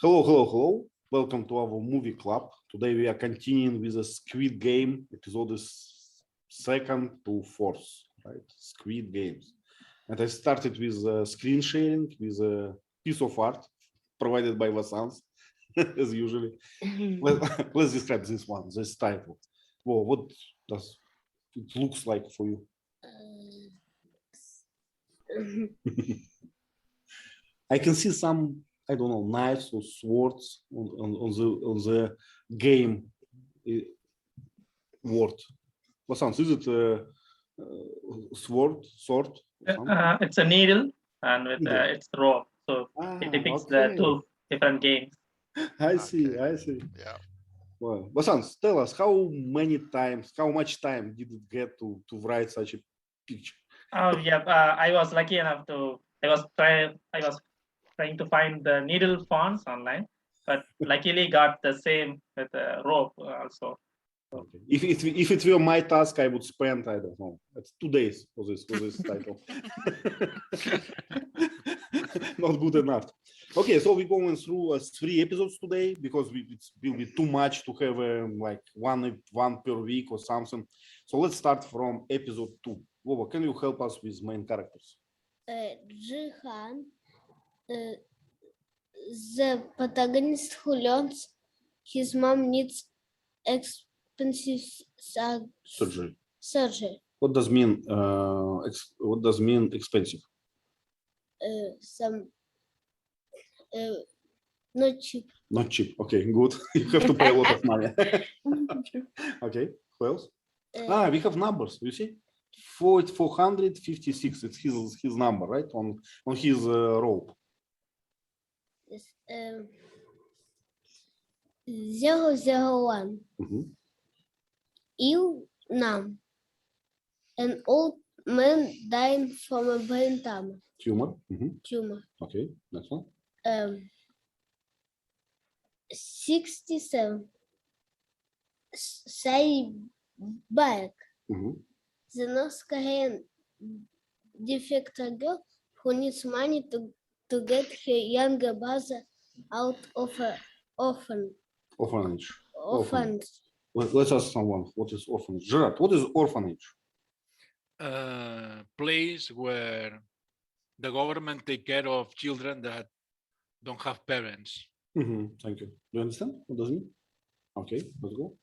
Hello, hello, hello. Welcome to our movie club. Today we are continuing with the Squid Game. Episode is 2nd to 4th, right? Squid Games. And I started with screen sharing with a piece of art provided by Vasanth, as usually. Let's describe this one, this title. Well, what does it looks like for you? I can see some, I don't know, knives or swords on the game word. Vasanth, is it a sword? It's a needle and with its rope. So it depicts the two different games. I see. Yeah. Well, Vasanth, tell us how much time did it get to write such a picture? Oh yeah, I was lucky enough to. I was trying to find the needle fonts online, but luckily got the same with the rope also. Okay. If it were my task, I would spend, I don't know, it's 2 days for this title. Not good enough. Okay, so we're going through 3 episodes today because it will be too much to have like one per week or something. So let's start from episode 2. Vova, can you help us with main characters? Gi-hun, the protagonist who learns his mom needs expensive surgery. What does mean expensive? Not cheap. Not cheap. Okay, good. You have to pay a lot of money. Okay, who else? We have numbers. You see, 456. It's his number, right? On his rope. 001. Ill numb. An old man dying from a brain tumor. Tumor. Okay, next one. 67. Say back. The North Korean defect girl who needs money to get her younger brother out of an Orphanage. orphanage. Let's ask someone what is orphanage. Gerard, what is orphanage? Place where the government take care of children that don't have parents. Thank you. Do you understand? What does it mean? Okay, let's go.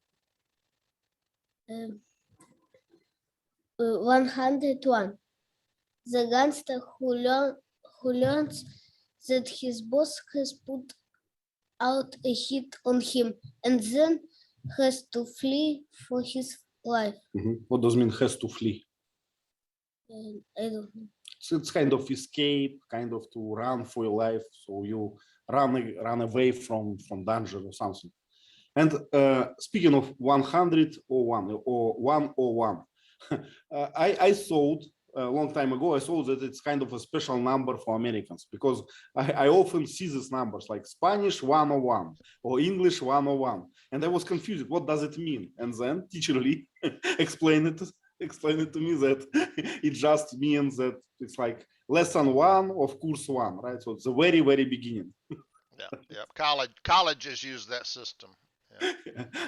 101. The gangster who learns that his boss has put out a hit on him and then has to flee for his life. What does it mean has to flee? I don't know. So it's kind of escape, kind of to run for your life. So you run away from danger or something. And speaking of 101 or 101, I thought a long time ago, I saw that it's kind of a special number for Americans because I often see these numbers like Spanish 101 or English 101. And I was confused. What does it mean? And then teacher Lee explained it to me that it just means that it's like lesson 1 of course 1, right? So it's the very, very beginning. Yeah. Colleges use that system. Yeah.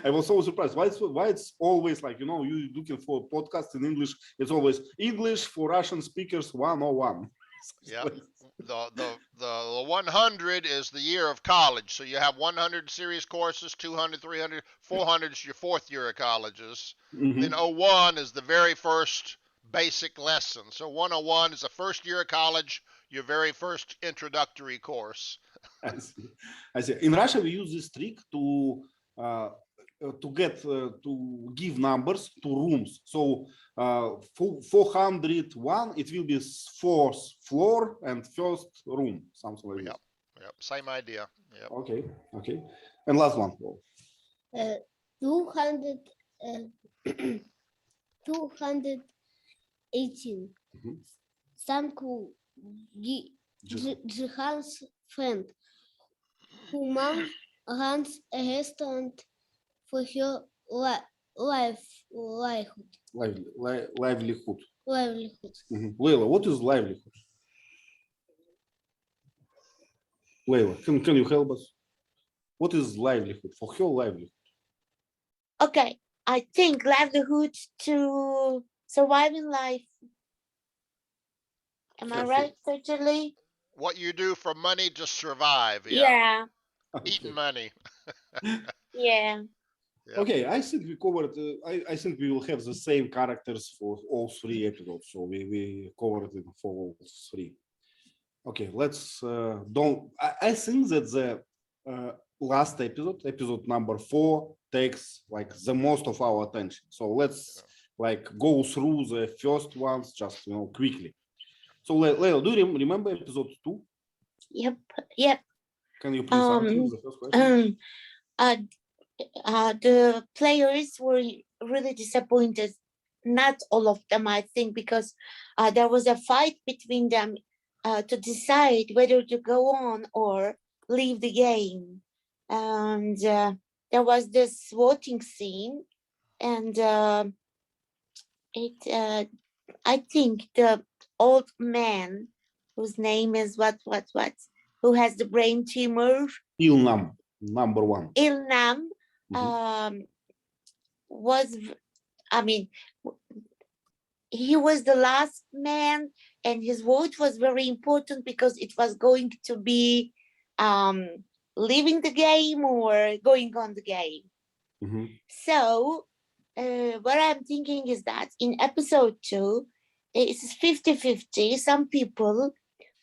I was so surprised. Why it's always like, you're looking for a podcast in English, it's always English for Russian speakers 101. Yeah. The 100 is the year of college. So you have 100 series courses, 200, 300, 400 is your 4th year of colleges. Then 01 is the very first basic lesson. So 101 is the 1st year of college, your very first introductory course. I see. In Russia, we use this trick to give numbers to rooms. So 401, it will be 4th floor and 1st room, something like that. Yep. Same idea. Yep. Okay. And last one. 218. Thank Gi-hun's friend, who mom runs a restaurant for her livelihood. Leila, what is livelihood? Leila, can you help us? what is livelihood for her livelihood? Okay, I think livelihood to survive in life. Am I right, Lee? What you do for money to survive. Yeah, Eating money. yeah. Yep. Okay, I think we covered. I think we will have the same characters for all 3 episodes. So we covered it for all 3. Okay, let's don't. I think that the last episode number 4, takes like the most of our attention. So let's like go through the first ones just quickly. So Leila, do you remember episode 2? Yep. Can you please answer the first question? The players were really disappointed. Not all of them, I think, because there was a fight between them to decide whether to go on or leave the game. And there was this voting scene, and I think the old man whose name is what, who has the brain tumor, Ilnam, number 1. Ilnam, was, I mean, he was the last man, and his vote was very important because it was going to be leaving the game or going on the game. So what I'm thinking is that in episode 2, it's 50-50. Some people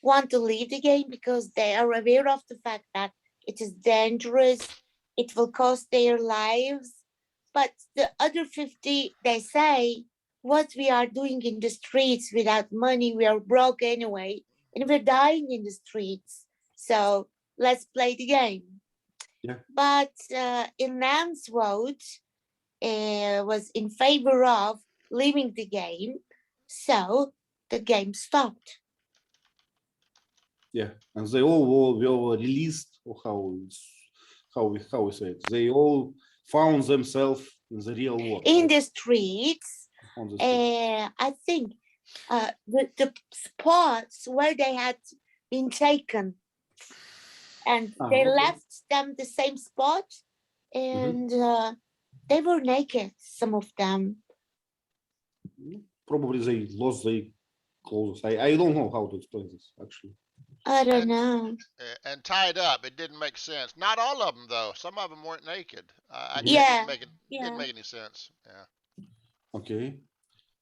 want to leave the game because they are aware of the fact that it is dangerous, it will cost their lives. But the other 50, they say, what we are doing in the streets without money, we are broke anyway, and we're dying in the streets. So let's play the game. Yeah. But Ilnam's vote was in favor of leaving the game, so the game stopped. Yeah, and they all were released, or how we say it. They all found themselves in the real world. In the streets, On the street. I think the spots where they had been taken, and they left them the same spot, and they were naked, some of them. Probably they lost their clothes. I don't know how to explain this, actually. I don't know. And tied up. It didn't make sense. Not all of them, though. Some of them weren't naked. Yeah. Didn't make any sense. Yeah. Okay.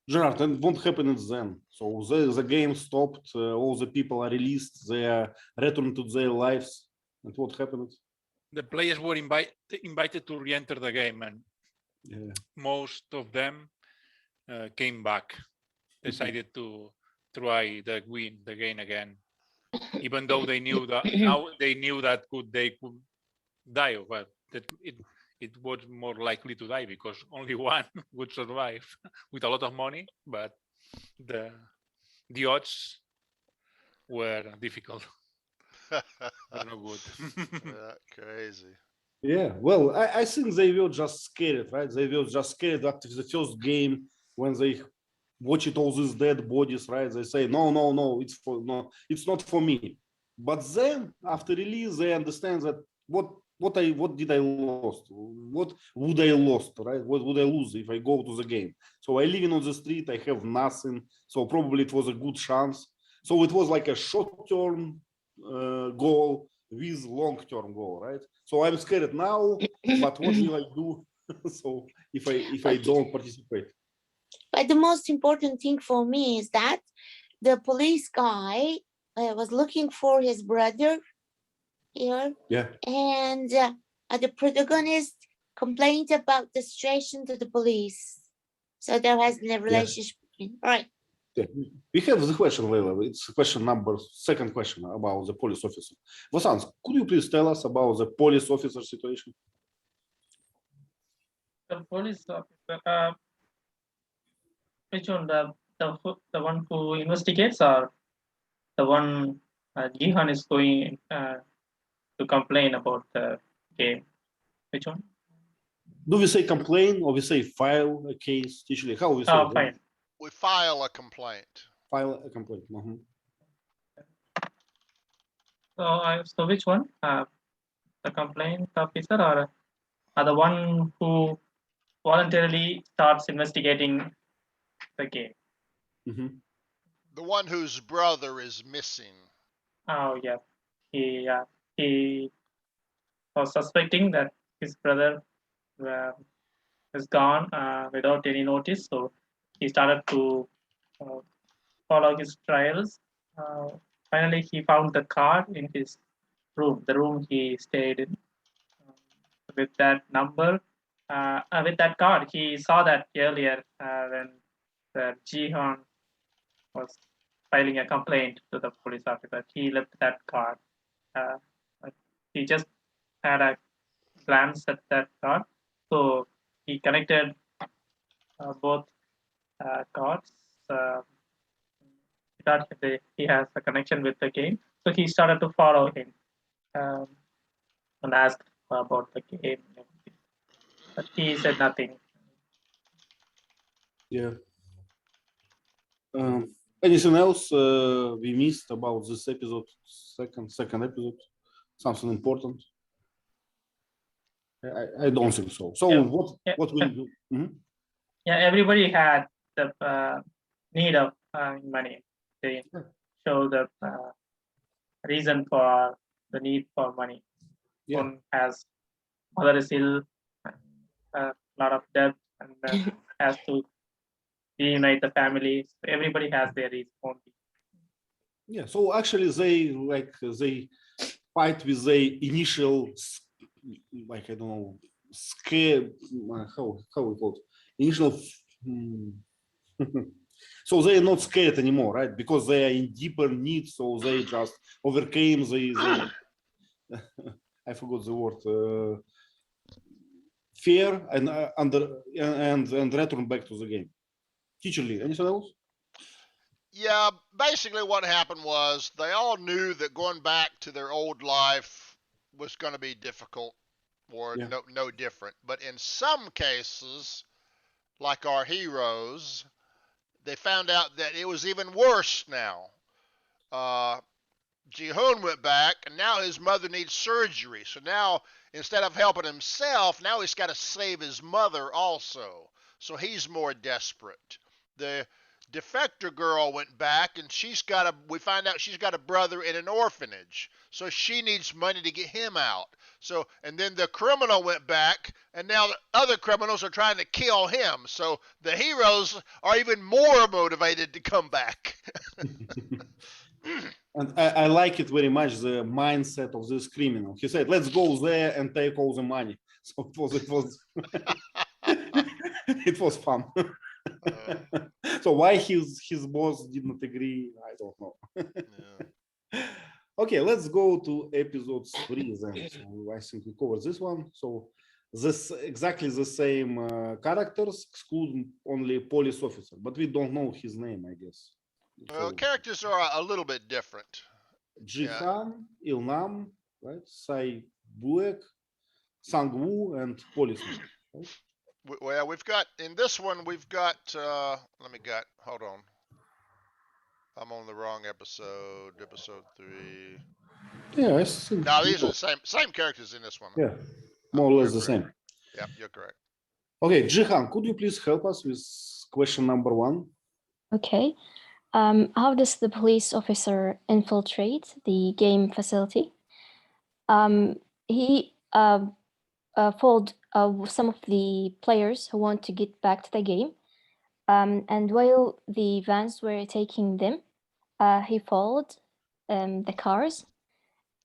Gerard, and what happened then? So the game stopped, all the people are released, they are returned to their lives. And what happened? The players were invited to re-enter the game, and most of them came back, decided to try the game again, even though they knew that now they knew that they could die, but that it was more likely to die because only one would survive with a lot of money, but the odds were difficult. Not good. Crazy. Yeah, well, I think they were just scared, right? They were just scared after the first game when they watched all these dead bodies, right? They say, no, it's not for me. But then after release, they understand that what did I lost? What would I lost, right? What would I lose if I go to the game? So I living on the street, I have nothing. So probably it was a good chance. So it was like a short-term goal with long-term goal, right? So I'm scared now, but what will I do? So if I don't participate. But the most important thing for me is that the police guy was looking for his brother here. Yeah. And the protagonist complained about the situation to the police. So there has been a relationship. Yeah. All right. Yeah. We have the question, Leila. It's second question about the police officer. Vasanth, could you please tell us about the police officer situation? The police officer, which one? The one who investigates, or the one Gi-hun is going to complain about the game? Which one? Do we say complain or we say file a case? Usually, how we say it? Fine. We file a complaint. File a complaint. So which one? the complaint officer, or the one who voluntarily starts investigating the game? Mhm. The one whose brother is missing. Oh yeah, he was suspecting that his brother is gone without any notice, so he started to uh, follow his trials. Finally, he found the card in his room, the room he stayed in. With that number, with that card, he saw that earlier when the Gi-hun was filing a complaint to the police officer. He left that card. Uh, he just had a glance at that card, so he connected both cards. He thought he has a connection with the game, so he started to follow him and asked about the game and everything. But he said nothing. Yeah. Anything else we missed about this episode? Second episode? Something important? I don't think so. So Yeah. what will you do? Mhm. Yeah, everybody had the need of money. They show the reason for the need for money. Yeah. One has mother is ill, a lot of debt, and has to reunite the family. So everybody has their reason. Yeah. So actually, they fight with the initial, like I don't know, scare. How we call it? Initial. So they are not scared anymore, right? Because they are in deeper need, so they just overcame the I forgot the word. Fear and return back to the game. Teacher Lee, anything else? Yeah, basically what happened was they all knew that going back to their old life was going to be difficult or Yeah. no different. But in some cases, like our heroes, they found out that it was even worse now. Gi-hun went back, and now his mother needs surgery. So now, instead of helping himself, now he's got to save his mother also. So he's more desperate. The defector girl went back, and we find out she's got a brother in an orphanage. So she needs money to get him out. So, and then the criminal went back, and now the other criminals are trying to kill him. So the heroes are even more motivated to come back. And I like it very much, the mindset of this criminal. He said, let's go there and take all the money. So it was it was fun. So why his boss did not agree, I don't know. Yeah. Okay, let's go to episode 3 then. So I think we covered this one. So this exactly the same characters, excluding only police officer, but we don't know his name, I guess. Well, So, characters are a little bit different. Gi-hun, Il-nam, right? Sai Buek, Sang-woo, and policeman. Right? Well, we've got, in this one, we've got, hold on. I'm on the wrong episode 3. Yeah, I think. No, these are the same characters in this one. Yeah, more or less the same. Yep, you're correct. Okay, Gi-hun, could you please help us with question number 1? Okay. How does the police officer infiltrate the game facility? He fooled some of the players who want to get back to the game. And while the vans were taking them, he followed the cars.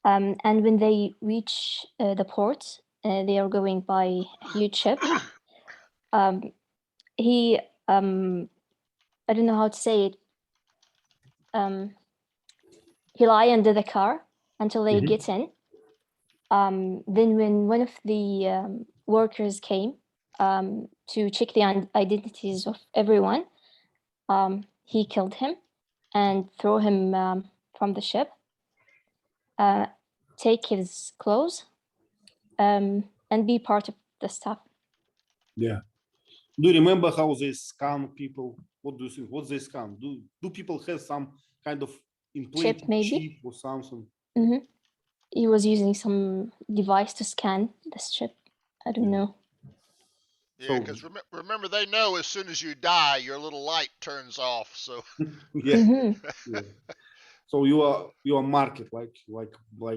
And when they reach the port, they are going by a huge ship. He, I don't know how to say it. He lie under the car until they get in. Then when one of the workers came to check the identities of everyone, he killed him and threw him from the ship, take his clothes, and be part of the staff. Yeah. Do you remember how they scam people? What do you think? What they scam? Do people have some kind of implanted maybe? chip or something? Mhm. he was using some device to scan the ship. I don't know. Yeah, So- because remember, they know as soon as you die, your little light turns off. So Yeah. Mhm. Yeah. So you are market like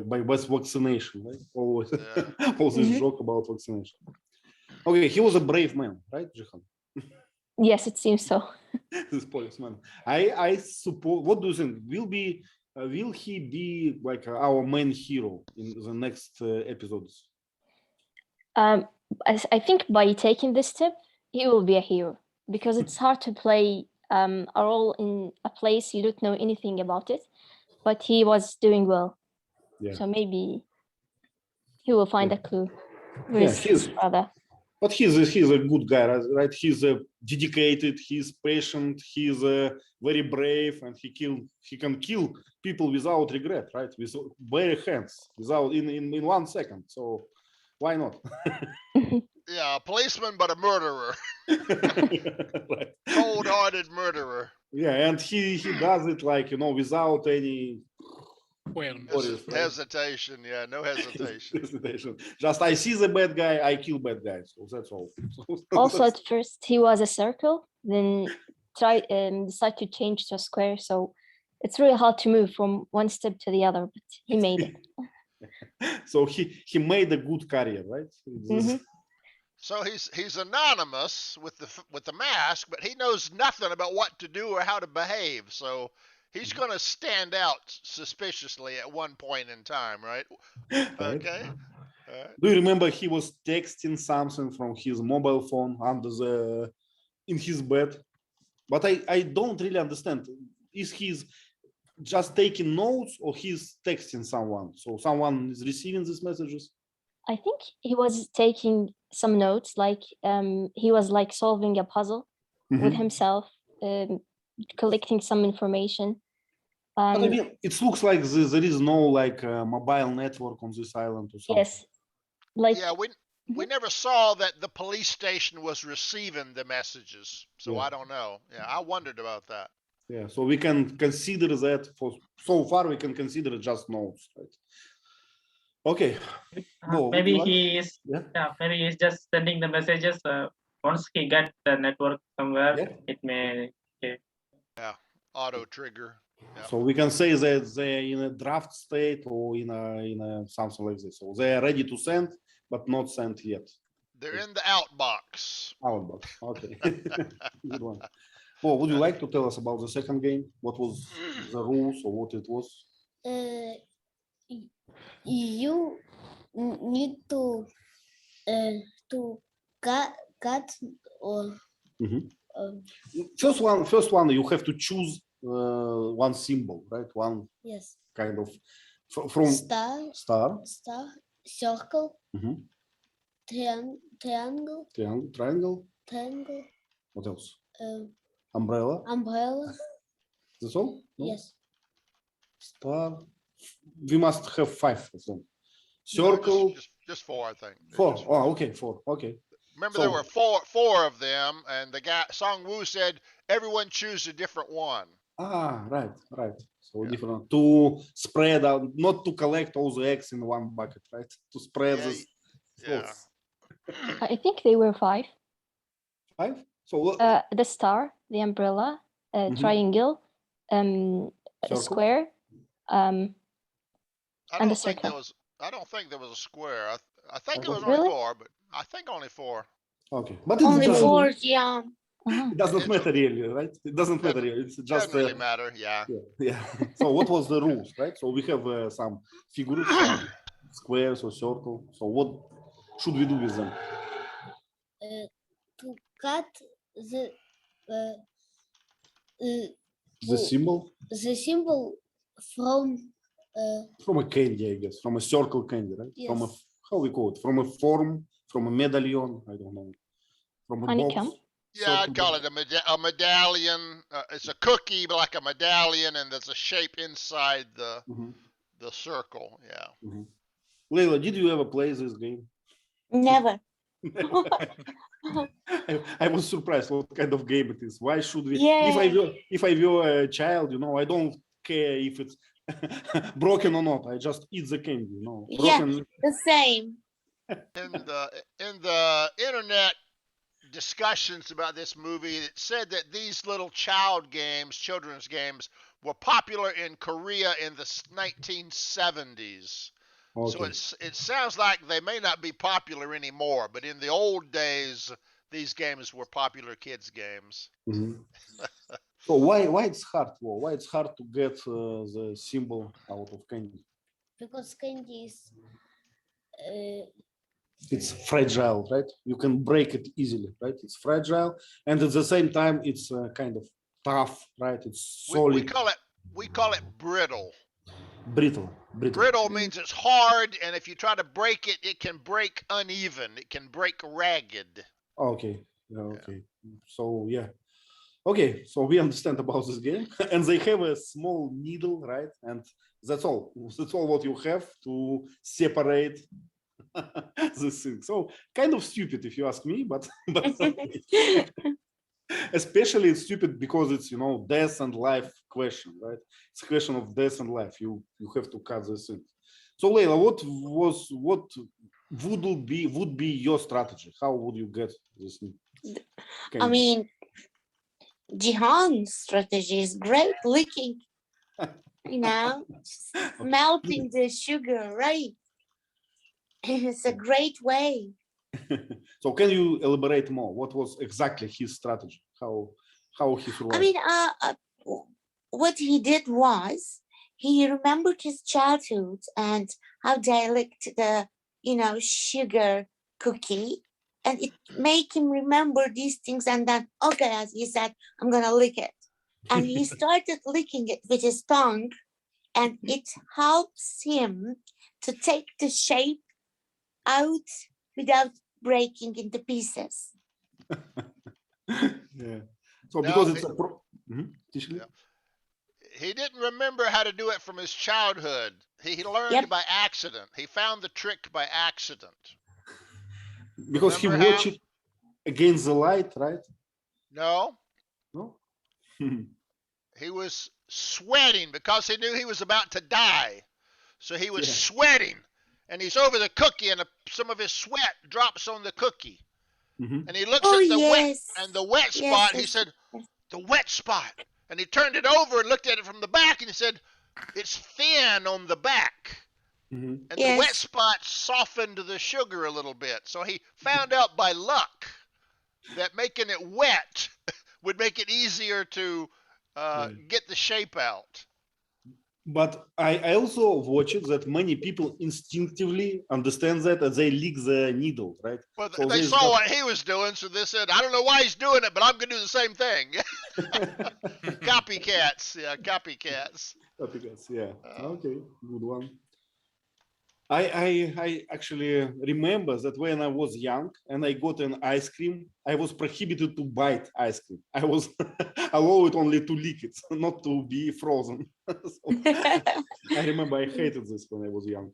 by best vaccination, right? Always, Yeah. all this Mhm. joke about vaccination. Okay, he was a brave man, right, Gi-hun? Yes, it seems so. This policeman. I suppose. What do you think? Will he be like our main hero in the next episodes? I think by taking this step, he will be a hero because it's hard to play a role in a place you don't know anything about it, but he was doing well. Yeah. So maybe he will find Yeah. a clue. Yeah, Rather. but he's a good guy, right? He's dedicated, he's patient, he's very brave, and he can kill people without regret, right? With bare hands, without in 1 second. So why not? yeah, a policeman, but a murderer, Right. cold-hearted murderer. Yeah, and he does it like without any Well, worries, right? Hesitation, yeah, no hesitation. Hesitation. Just I see the bad guy, I kill bad guy. So that's all. Also, at first he was a circle, then decide to change to a square. So it's really hard to move from one step to the other, but he made it. So he made a good career, right? Mhm. So he's anonymous with the mask, but he knows nothing about what to do or how to behave. So he's going to stand out suspiciously at one point in time, right? Right. Okay. All right. Do you remember he was texting something from his mobile phone in his bed? But I don't really understand. Is he's just taking notes or he's texting someone? So someone is receiving these messages? I think he was taking some notes, like he was like solving a puzzle with Mhm. himself, collecting some information. But I mean, it looks like there is no like mobile network on this island or something. Yes, like Yeah, we never saw that the police station was receiving the messages, so Yeah. I don't know. Yeah, I wondered about that. Yeah, so we can consider that so far we can consider just notes, right? Okay. Bo, would Maybe you like- he is. Yeah. Maybe he's just sending the messages. Once he get the network somewhere, Yeah. it may. Auto trigger. Yeah. So we can say that they're in a draft state or in a something like this. So they are ready to send, but not sent yet. They're in the outbox. Outbox. Okay. Good one. Well, would you like to tell us about the second game? What was the rules or what it was? You need to cut or Mhm. um, First one, you have to choose one symbol, right? One yes, kind of from star, star, circle, Mhm. triangle, triangle. triangle, What else? Umbrella. umbrella. That's all? No? Yes, Uh-huh. Star. We must have 5 of them. No, Circle. just 4, I think. 4. Just Oh, okay, 4. Okay. Remember, So- there were four of them, and the guy Song Woo said everyone choose a different one. Ah, right. So Yeah. different to spread out, not to collect all the eggs in one bucket, right? To spread Yeah, this. yeah. I think they were 5. 5. So what? The star, the umbrella, Mhm. triangle, a Circle? square, I And don't the think there circle. was. I don't think there was a square. I think it was Really? only 4, but I think only 4. Okay, but it Only doesn't, 4, yeah. Uh-huh. it doesn't matter really, right? It doesn't matter really. It's just Doesn't really matter. Yeah. yeah. So what was the rules, right? So we have some figures, some squares or circle. So what should we do with them? to cut the The symbol symbol from a candy, I guess, from a circle candy, right? From a yes, how we call it? From a form, from a medallion. I don't know. From a Honeycomb? box. Yeah, I'd circle call box. it a medallion. It's a cookie, but like a medallion, and there's a shape inside Mhm. the circle. Yeah. Leila, did you ever play this game? Never. I was surprised what kind of game it is. Why should we? Yeah. If I were a child, I don't care if it's broken or not, I just eat the candy. No, Yeah, broken. the same. In the internet discussions about this movie, it said that these little children's games, were popular in Korea in the 1970s. So Okay. it sounds like they may not be popular anymore, but in the old days, these games were popular kids' games. Mhm. So why it's hard? Why it's hard to get the symbol out of candy? Because candy is It's fragile, right? You can break it easily, right? It's fragile, and at the same time, it's kind of tough, right? It's solid, We call it brittle. brittle. Brittle means it's hard, and if you try to break it, it can break uneven. It can break ragged. Okay, okay. So yeah, okay. So we understand about this game, and they have a small needle, right? And that's all. That's all what you have to separate this thing. So kind of stupid, if you ask me, but especially it's stupid because it's death and life question, right? It's a question of death and life. You have to cut this in. So Leila, what would be your strategy? How would you get this? I mean, Gi-hun's strategy is great, licking, just melting the sugar, right? It's a great way. So can you elaborate more? What was exactly his strategy? How he survived? I mean, what he did was he remembered his childhood and how they licked the, sugar cookie, and it made him remember these things. And then, okay, as he said, I'm gonna lick it, and he started licking it with his tongue, and it helps him to take the shape out without breaking into pieces. Yeah. So because it's a he didn't remember how to do it from his childhood. He learned by accident. He found the trick by accident. Because he watched it against the light, right? No. No. He was sweating because he knew he was about to die. So he was sweating, and he's over the cookie, and some of his sweat drops on the cookie. And he looks at the wet spot. He said, "The wet spot." And he turned it over and looked at it from the back, and he said, "It's thin on the back." And the wet spot softened the sugar a little bit. So he found out by luck that making it wet would make it easier to get the shape out. But I also watched that many people instinctively understand that as they lick the needle, right? Well, so they saw what he was doing, so they said, "I don't know why he's doing it, but I'm going to do the same thing." Copycats, copycats. Copycats, okay, good one. I actually remember that when I was young and I got an ice cream, I was prohibited to bite ice cream. I was allowed only to lick it, not to be frozen. So, I remember I hated this when I was young.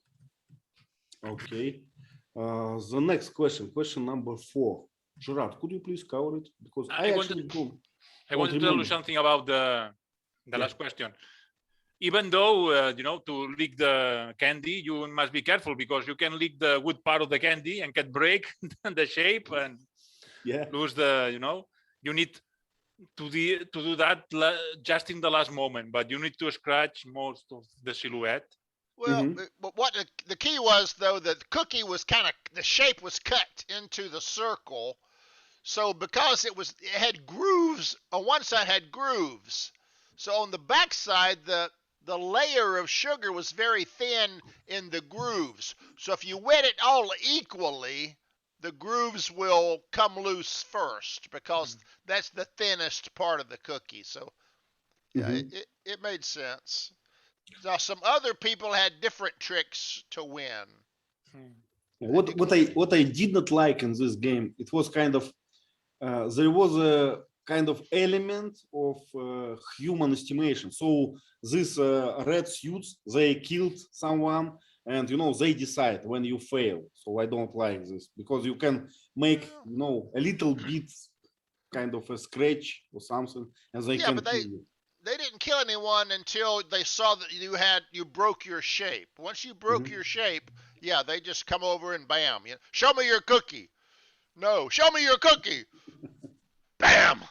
Okay. The next question number 4. Gerard, could you please cover it? Because I wanted to tell you something about the last question. Even though, to lick the candy, you must be careful because you can lick the good part of the candy and can break the shape and lose the, you need to do that just in the last moment, but you need to scratch most of the silhouette. Well, what the key was, though, that the cookie was the shape was cut into the circle. So because it had grooves, on one side had grooves. So on the back side, the layer of sugar was very thin in the grooves. So if you wet it all equally, the grooves will come loose first because that's the thinnest part of the cookie. So it made sense. Now some other people had different tricks to win. What I did not like in this game, it was kind of there was a kind of element of human estimation. So these red suits, they killed someone, and they decide when you fail. So I don't like this because you can make a little bit kind of a scratch or something, and they can kill you. they didn't kill anyone until they saw that you broke your shape. Once you broke your shape, yeah, they just come over and bam. You know, show me your cookie. No, show me your cookie. Bam.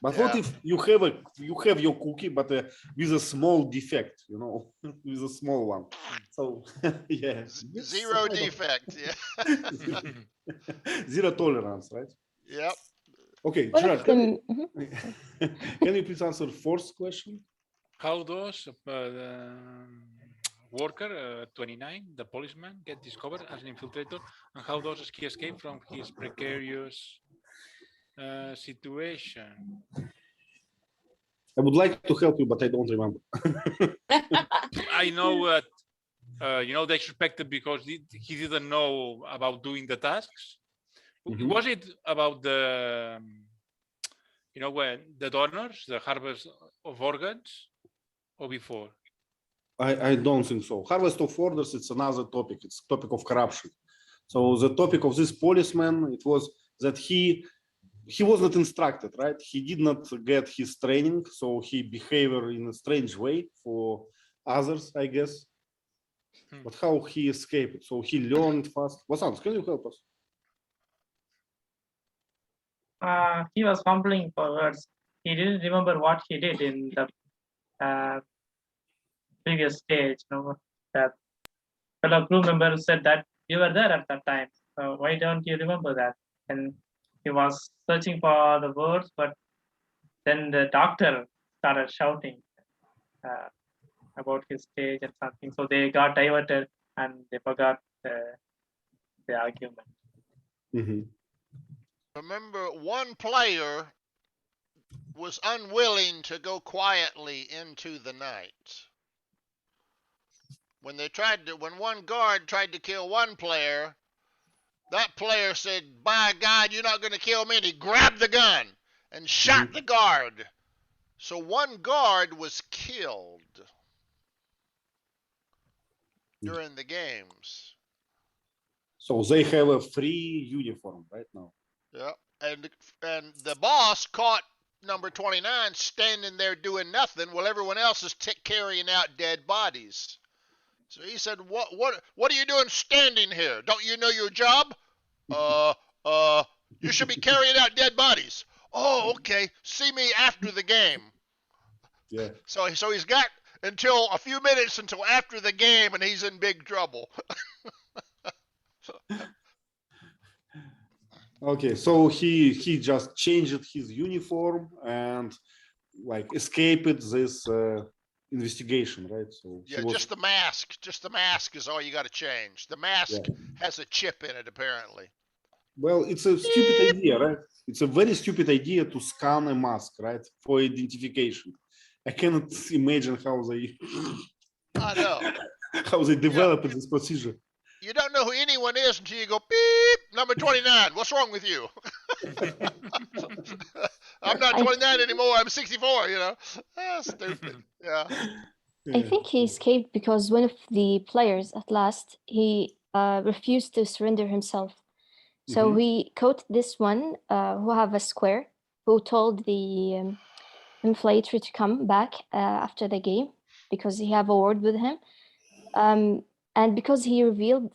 But what if you have your cookie, but with a small defect, you know, with a small one? So yeah, Zero defect. Yeah. Zero tolerance, right? Yep. Okay, One Gerard, of them, can you please answer first question? How does worker 29, the policeman, get discovered as an infiltrator, and how does he escape from his precarious situation? I would like to help you, but I don't remember. I know that you know, they suspected because he didn't know about doing the tasks. Was it about the you know, when the donors, the harvest of organs, or before? I don't think so. Harvest of orders, it's another topic. It's topic of corruption. So the topic of this policeman, it was that he was not instructed, right? He did not get his training, so he behaved in a strange way for others, I guess. But how he escaped? So he learned fast. Vasanth, can you help us? He was fumbling for words. He didn't remember what he did in the previous stage. You know, that fellow crew member said that you were there at that time. Why don't you remember that? And he was searching for the words, but then the doctor started shouting about his stage and something. So they got diverted and they forgot the argument. Remember, one player was unwilling to go quietly into the night. When one guard tried to kill one player, that player said, "By God, you're not going to kill me." And he grabbed the gun and shot the guard. So one guard was killed during the games. So they have a free uniform right now. Yeah, and the boss caught number 29 standing there doing nothing while everyone else is carrying out dead bodies. So he said, "What are you doing standing here? Don't you know your job? You should be carrying out dead bodies." "Oh, okay. See me after the game." Yeah. So he's got until a few minutes until after the game, and he's in big trouble. Okay, so he just changed his uniform and like escaped this investigation, right? So yeah, just the mask. Just the mask is all you got to change. The mask has a chip in it, apparently. Well, it's a stupid idea, right? It's a very stupid idea to scan a mask, right, for identification. I cannot imagine how they I know how they developed this procedure. You don't know who anyone is until you go beep, number 29. What's wrong with you? I'm not 29 anymore. I'm 64. You know, stupid. Yeah. I think he escaped because one of the players at last he refused to surrender himself. So he caught this one who have a square who told the inflator to come back after the game because he have a word with him. And because he revealed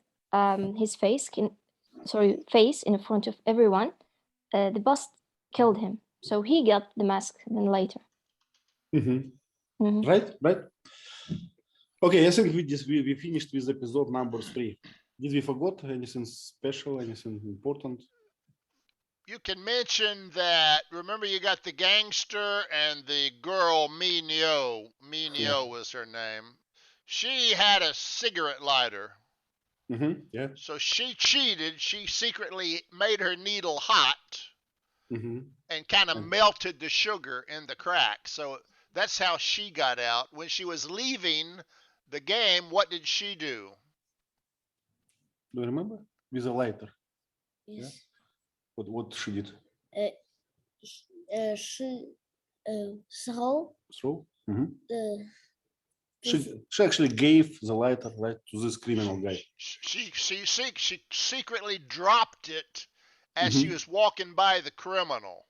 his face in front of everyone, the boss killed him. So he got the mask then later. Right. Okay, I think we finished with episode number 3. Did we forgot anything special, anything important? You can mention that, remember you got the gangster and the girl, Mi-Myeo. Mi-Myeo was her name. She had a cigarette lighter. Yeah. So she cheated. She secretly made her needle hot and kind of melted the sugar in the crack. So that's how she got out. When she was leaving the game, what did she do? Do you remember? With a lighter. Yes. Yeah? What she did? She throw. She actually gave the lighter right to this criminal guy. She secretly dropped it as she was walking by the criminal.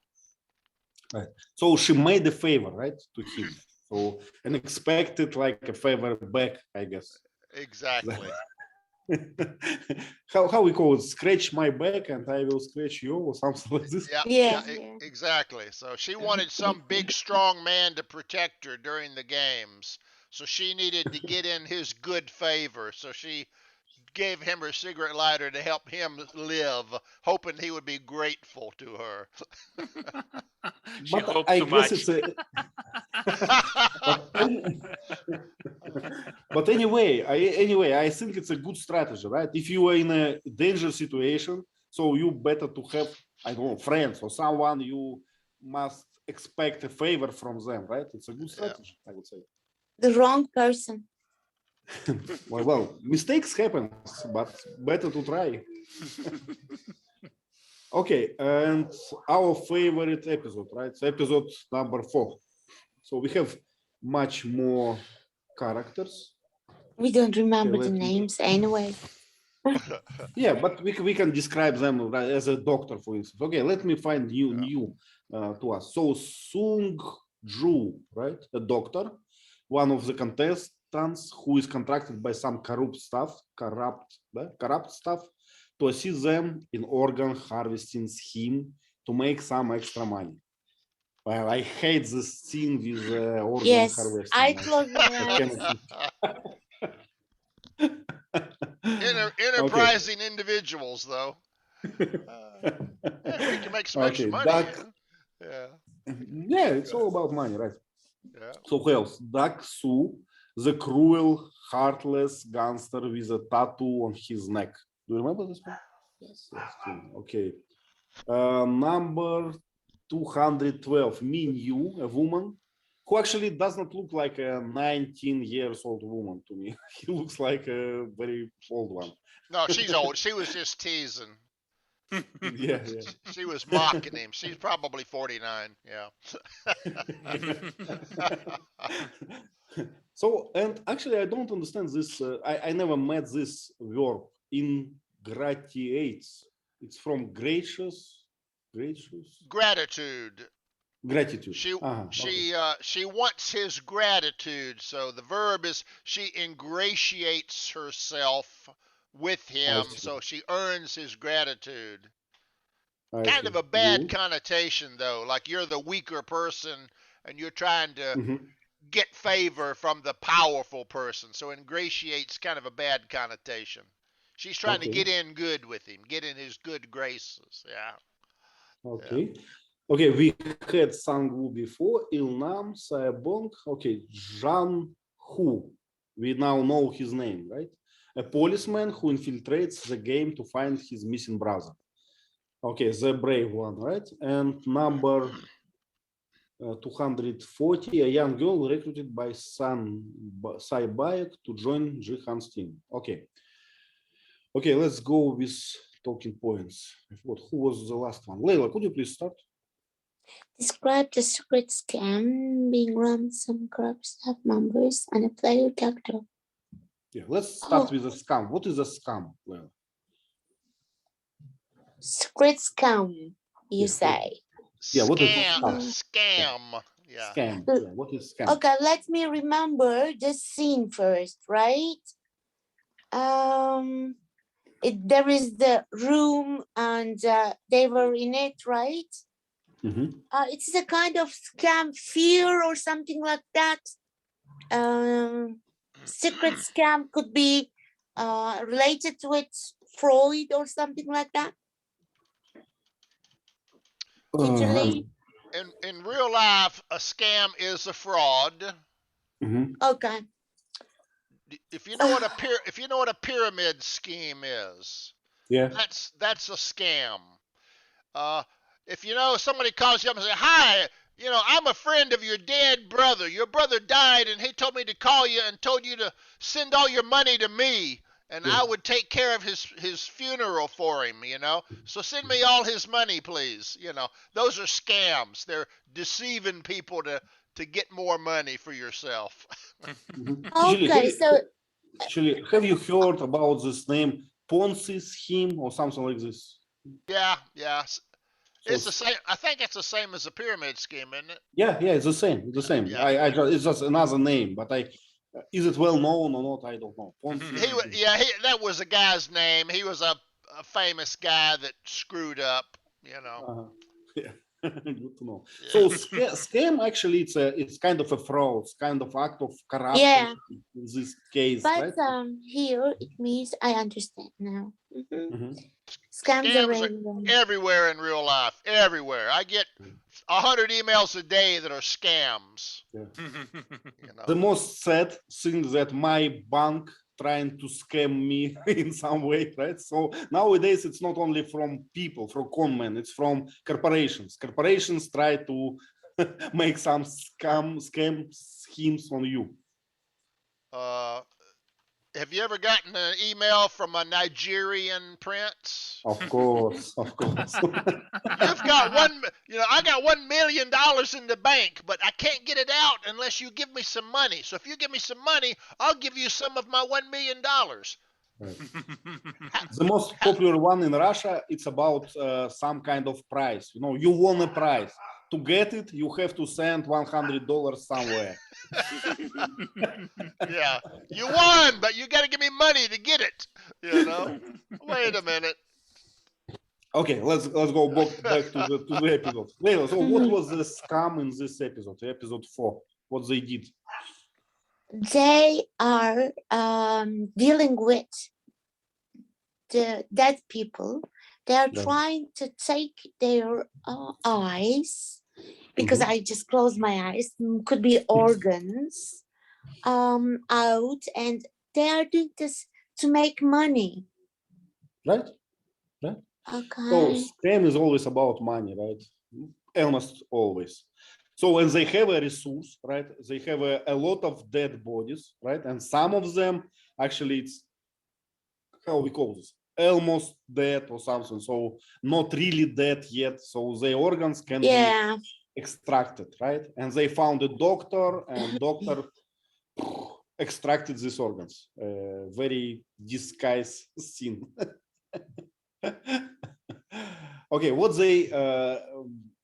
Right. So she made a favor, right, to him. So and expected like a favor back, I guess. Exactly. How we call it? Scratch my back and I will scratch you, or something like this. Yeah, Yeah, yeah, yeah. exactly. So she wanted some big, strong man to protect her during the games. So she needed to get in his good favor. So she gave him her cigarette lighter to help him live, hoping he would be grateful to her. She But hoped I too guess much. it's a. But anyway, I think it's a good strategy, right? If you are in a danger situation, so you better to have, I don't know, friends or someone you must expect a favor from them, right? It's a good strategy, I would say. The wrong person. Well, mistakes happen, but better to try. Okay, and our favorite episode, right? It's episode number 4. So we have much more characters. We don't remember the let me- names anyway. Yeah, but we can describe them as a doctor, for instance. Okay, let me find new to us. So Sung Ju, right? A doctor, one of the contestants who is contracted by some corrupt staff to assist them in organ harvesting scheme to make some extra money. Well, I hate this scene with organ Yes, harvesting. I close my eyes. Enterprising individuals, though. Yeah, we can make some extra money. Yeah. Yeah, it's all about money, right? Yeah. So who else? Dak Su, the cruel, heartless gangster with a tattoo on his neck. Do you remember this one? Yes. Okay. Number 212, Mi-Myeo, a woman who actually does not look like a 19 years old woman to me. He looks like a very old one. No, she's old. She was just teasing. Yeah. She was mocking him. She's probably 49. Yeah. So, and actually, I don't understand this. I never met this verb, ingratiates. It's from gracious. Gratitude. Gratitude. She wants his gratitude. So the verb is she ingratiates herself with him, so she earns his gratitude. Kind of a bad connotation, though, like you're the weaker person and you're trying to get favor from the powerful person. So ingratiates kind of a bad connotation. She's trying to get in good with him, get in his good graces. Yeah. Okay. Okay, we had Sang-woo before, Il-nam, Sae-bong. Okay, Jan-hu. We now know his name, right? A policeman who infiltrates the game to find his missing brother. Okay, the brave one, right? And number 240, a young girl recruited by Sai Bayek to join Gi-hun's team. Okay. Okay, let's go with talking points. I forgot who was the last one. Leila, could you please start? Describe the secret scam being run some corrupt staff members and a player character. Yeah, let's start with a scam. What is a scam, Leila? Secret scam, you say? Yeah, what is scam? Yeah. Scam. Yeah, what is scam? Okay, let me remember the scene first, right? There is the room and they were in it, right? It's a kind of scam fear or something like that. Secret scam could be related with Freud or something like that. Italy. In real life, a scam is a fraud. Okay. If you know what a pyramid scheme is, yeah, that's a scam. If you know somebody calls you up and say, "Hi, you know, I'm a friend of your dead brother. Your brother died, and he told me to call you and told you to send all your money to me, and I would take care of his funeral for him, you know. So send me all his money, please." You know, those are scams. They're deceiving people to get more money for yourself. Okay, so actually, have you heard about this name Ponce scheme or something like this? Yeah. It's the same. I think it's the same as a pyramid scheme, isn't it? Yeah, it's the same. It's the same. Yeah. It's just another name, but is it well known or not? I don't know. Ponce. That was a guy's name. He was a famous guy that screwed up, you know. Yeah, good to know. Yeah. So scam actually it's kind of a fraud, it's kind of act of corruption Yeah. in this case, But right? here it means I understand now. Mhm. Scams are Scams everywhere. everywhere in real life. Everywhere. I get 100 emails a day that are scams. You The know. most sad thing that my bank trying to scam me in some way, right? So nowadays it's not only from people, from conmen, it's from corporations. Corporations try to make some scam schemes on you. Have you ever gotten an email from a Nigerian prince? Of course, of course. You've got I got $1 million in the bank, but I can't get it out unless you give me some money. So if you give me some money, I'll give you some of my $1 million. Right. The most popular one in Russia, it's about some kind of prize. You know, you won a prize. To get it, you have to send $100 somewhere. Yeah, you won, but you got to give me money to get it. You know. Wait a minute. Okay, let's go back to the episode. Leila, so what was the scam in this episode, episode 4? What they did? They are dealing with the dead people. They are Yeah. trying to take their eyes, because I just closed my eyes, could be organs, out, and they are doing this to make money. Right? Okay. So scam is always about money, right? Almost always. So when they have a resource, right, they have a lot of dead bodies, right? And some of them actually it's, how we call this, almost dead or something. So not really dead yet. So the organs can be extracted, right? And they found a doctor, and doctor extracted these organs. Very disguised scene. Okay, what they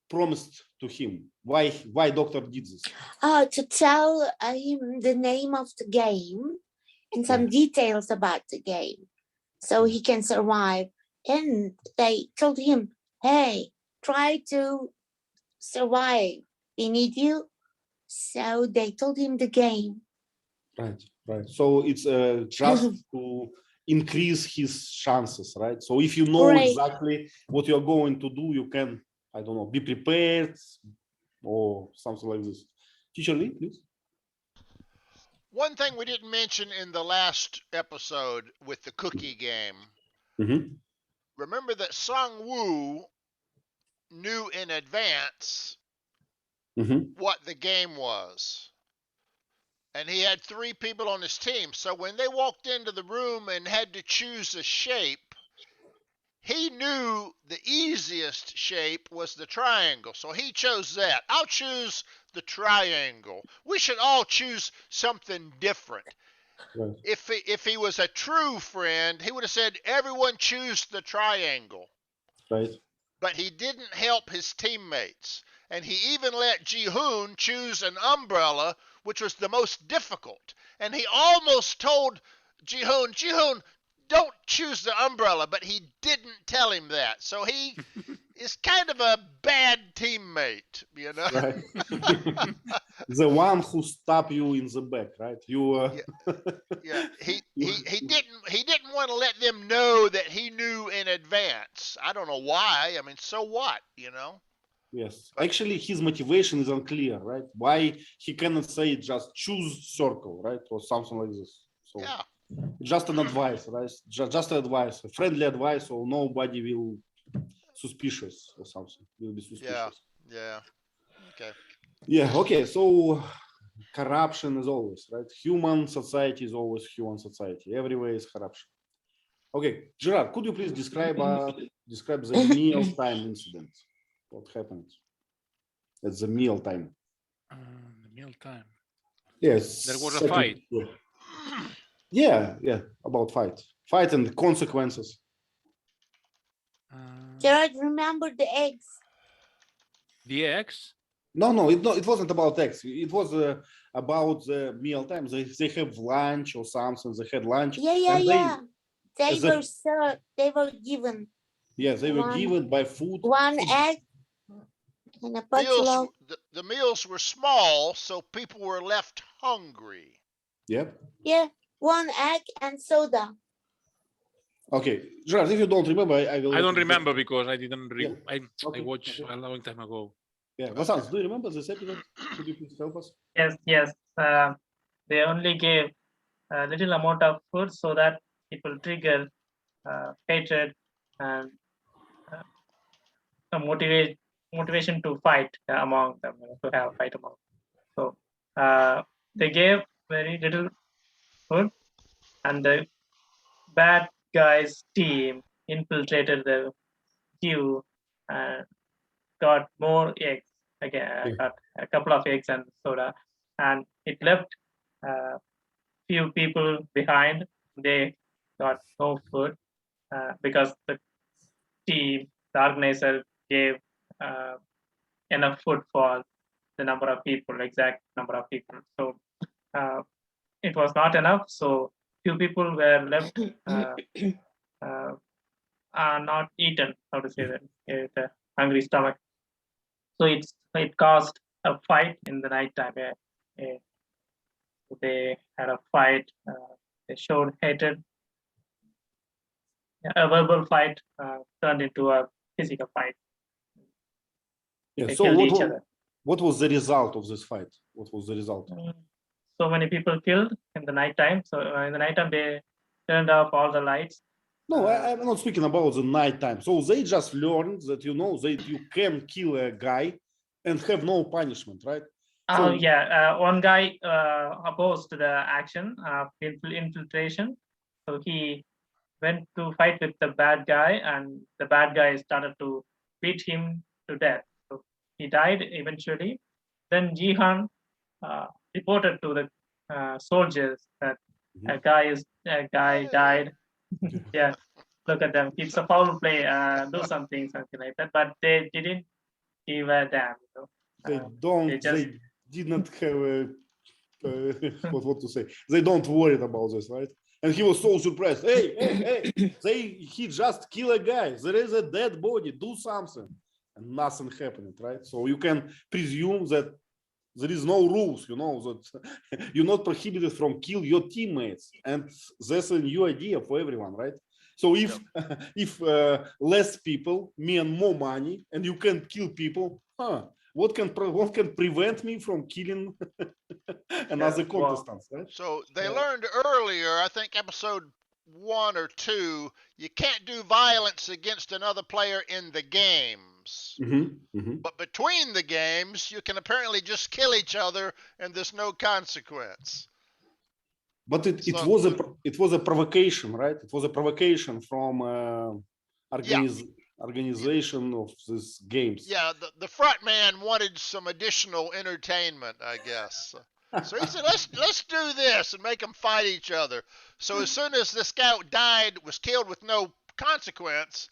promised to him? Why doctor did this? To tell him the name of the game and some details about the game, so he can survive. And they told him, hey, try to survive. We need you. So they told him the game. Right. So it's just to increase his chances, right? So if you know exactly what you're going to do, you can, I don't know, be prepared or something like this. Teacher Lee, please. One thing we didn't mention in the last episode with the cookie game. Remember that Sang-woo knew in advance what the game was. And he had 3 people on his team. So when they walked into the room and had to choose a shape, he knew the easiest shape was the triangle. So he chose that. I'll choose the triangle. We should all choose something different. Right. If he was a true friend, he would have said, everyone choose the triangle. Right. But he didn't help his teammates. And he even let Gi-hun choose an umbrella, which was the most difficult. And he almost told Gi-hun, don't choose the umbrella, but he didn't tell him that. So he is kind of a bad teammate, you know. Right. The one who stabbed you in the back, right? You. Yeah. He didn't want to let them know that he knew in advance. I don't know why. I mean, so what, you know? Yes. Actually, his motivation is unclear, right? Why he cannot say just choose circle, right, or something like this. So. Yeah. Just an advice, right? Just advice, a friendly advice, so nobody will suspicious or something. Will be suspicious. Yeah. Okay. Yeah. Okay. So corruption is always right. Human society is always human society. Everywhere is corruption. Okay, Gerard, could you please describe the mealtime incident? What happened at the mealtime? The mealtime. Yes. There was a fight. Yeah, about fight and the consequences. Gerard, remember the eggs. The eggs? No, it wasn't about eggs. It was about the meal time. They have lunch or something. They had lunch. Yeah. They as a- were served. They were given. Yeah, they were One- given by food. One egg and a bottle of. The meals were small, so people were left hungry. Yep. Yeah, one egg and soda. Okay, Gerard, if you don't remember, I will. I let don't you remember because I didn't. Yeah. I Okay, watched okay. a long time ago. Yeah, Vasanth, do you remember this episode? Could you please help us? Yes. They only gave a little amount of food so that it will trigger hatred and motivation to fight among them, to have fight among. So they gave very little food, and the bad guys team infiltrated the queue and got more eggs again. Yeah. Got a couple of eggs and soda, and it left few people behind. They got no food because the team, the organizer, gave enough food for the number of people, exact number of people. So it was not enough. So few people were left not eaten. How to say that? With a hungry stomach. So it caused a fight in the night time. They had a fight. They showed hatred. A verbal fight turned into a physical fight. Yeah. They So killed each other. what was the result of this fight? What was the result? So many people killed in the night time. So in the night time, they turned off all the lights. No, I'm not speaking about the night time. So they just learned that that you can kill a guy and have no punishment, right? So, One guy opposed the action of infiltration. So he went to fight with the bad guy, and the bad guy started to beat him to death. So he died eventually. Then Gi-hun reported to the soldiers that a guy died. Yeah, look at them. It's a foul play. Do something like that. But they didn't give a damn. they did not have what to say. They don't worry about this, right? And he was so surprised. Hey, he just killed a guy. There is a dead body. Do something. And nothing happened, right? So you can presume that there is no rules, that you're not prohibited from kill your teammates. And that's a new idea for everyone, right? So if less people mean more money and you can kill people, what can prevent me from killing another contestant, right? So they learned earlier, I think episode 1 or 2, you can't do violence against another player in the games. But between the games, you can apparently just kill each other and there's no consequence. But it was a provocation, right? It was a provocation from organization of these games. Yeah, the front man wanted some additional entertainment, I guess. So he said, let's do this and make them fight each other. So as soon as the scout was killed with no consequence,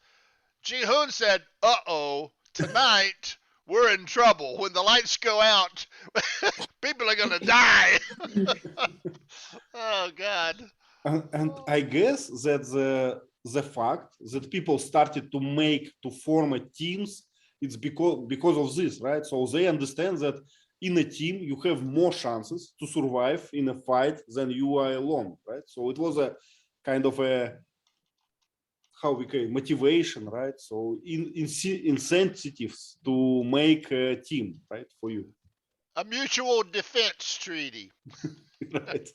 Gi-hun said, uh-oh, tonight we're in trouble. When the lights go out, people are going to die. Oh, God. And I guess that the fact that people started to form teams, it's because of this, right? So they understand that in a team, you have more chances to survive in a fight than you are alone, right? So it was a kind of motivation, right? So incentives to make a team, right, for you. A mutual defense treaty. Right.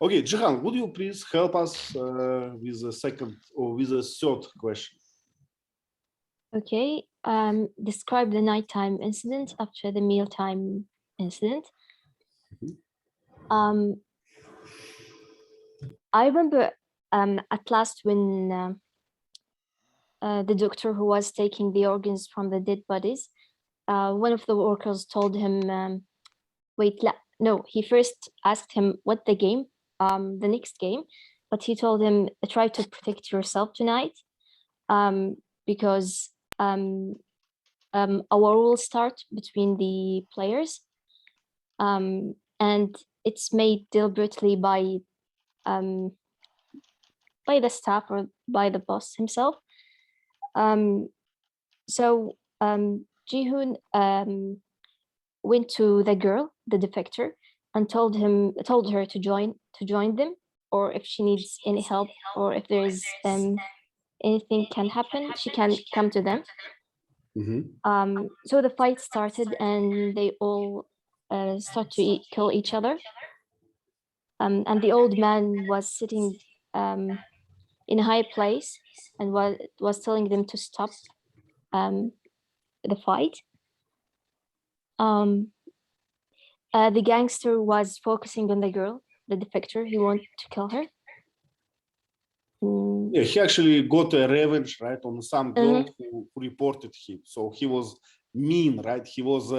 Okay, Gi-hun, would you please help us with the second or with the third question? Okay. Describe the nighttime incident after the mealtime incident. I remember at last when the doctor who was taking the organs from the dead bodies, one of the workers told him, he first asked him what the next game, but he told him, try to protect yourself tonight, because a war will start between the players, and it's made deliberately by the staff or by the boss himself. So Gi-hun went to the girl, the defector, and told her to join them, or if she needs any help, or if there is anything can happen, she can come to them. So the fight started, and they all start to kill each other. And the old man was sitting in a high place and was telling them to stop the fight. The gangster was focusing on the girl, the defector. He wanted to kill her. Yeah, he actually got a revenge, right, on some girl who reported him. So he was mean, right? He was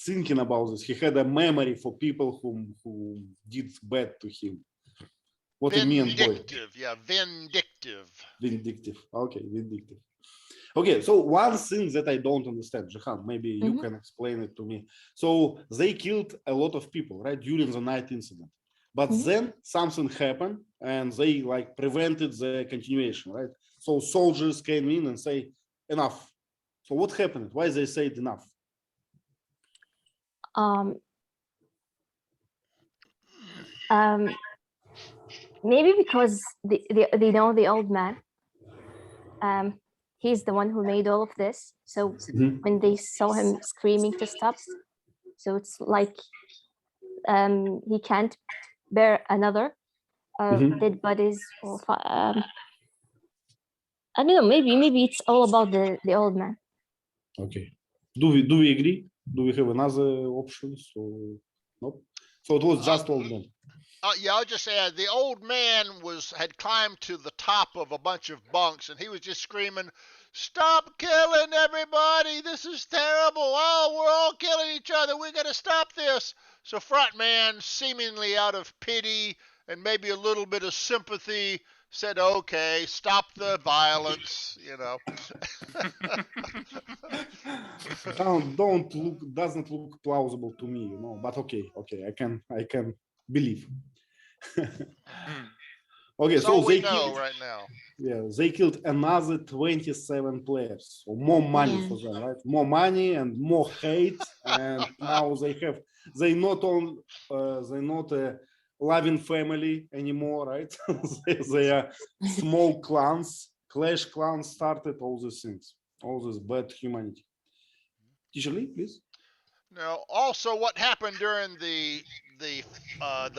thinking about this. He had a memory for people who did bad to him. What a mean boy. Vindictive, yeah, vindictive. Vindictive. Okay, vindictive. Okay, so one thing that I don't understand, Gi-hun, maybe you can explain it to me. So they killed a lot of people, right, during the night incident. But then something happened and they like prevented the continuation, right? So soldiers came in and say, enough. So what happened? Why they said enough? Maybe because they know the old man. He's the one who made all of this. So when they saw him screaming to stop, so it's like he can't bear another dead bodies, or I don't know. Maybe it's all about the old man. Okay. Do we agree? Do we have another option? So no. So it was just old man. Yeah, I'll just add, the old man had climbed to the top of a bunch of bunks, and he was just screaming, "Stop killing everybody! This is terrible! Oh, we're all killing each other! We got to stop this!" So Frontman, seemingly out of pity and maybe a little bit of sympathy, said, "Okay, stop the violence," you know. Doesn't look plausible to me, you know. But okay, I can believe. Okay, That's so all we they know killed, right now. yeah, they killed another 27 players. So more money for them, right? More money and more hate, and now they not a loving family anymore, right? they are small clans, clash clans started, all these things, all this bad humanity. Teacher Lee, please. Now, also, what happened during the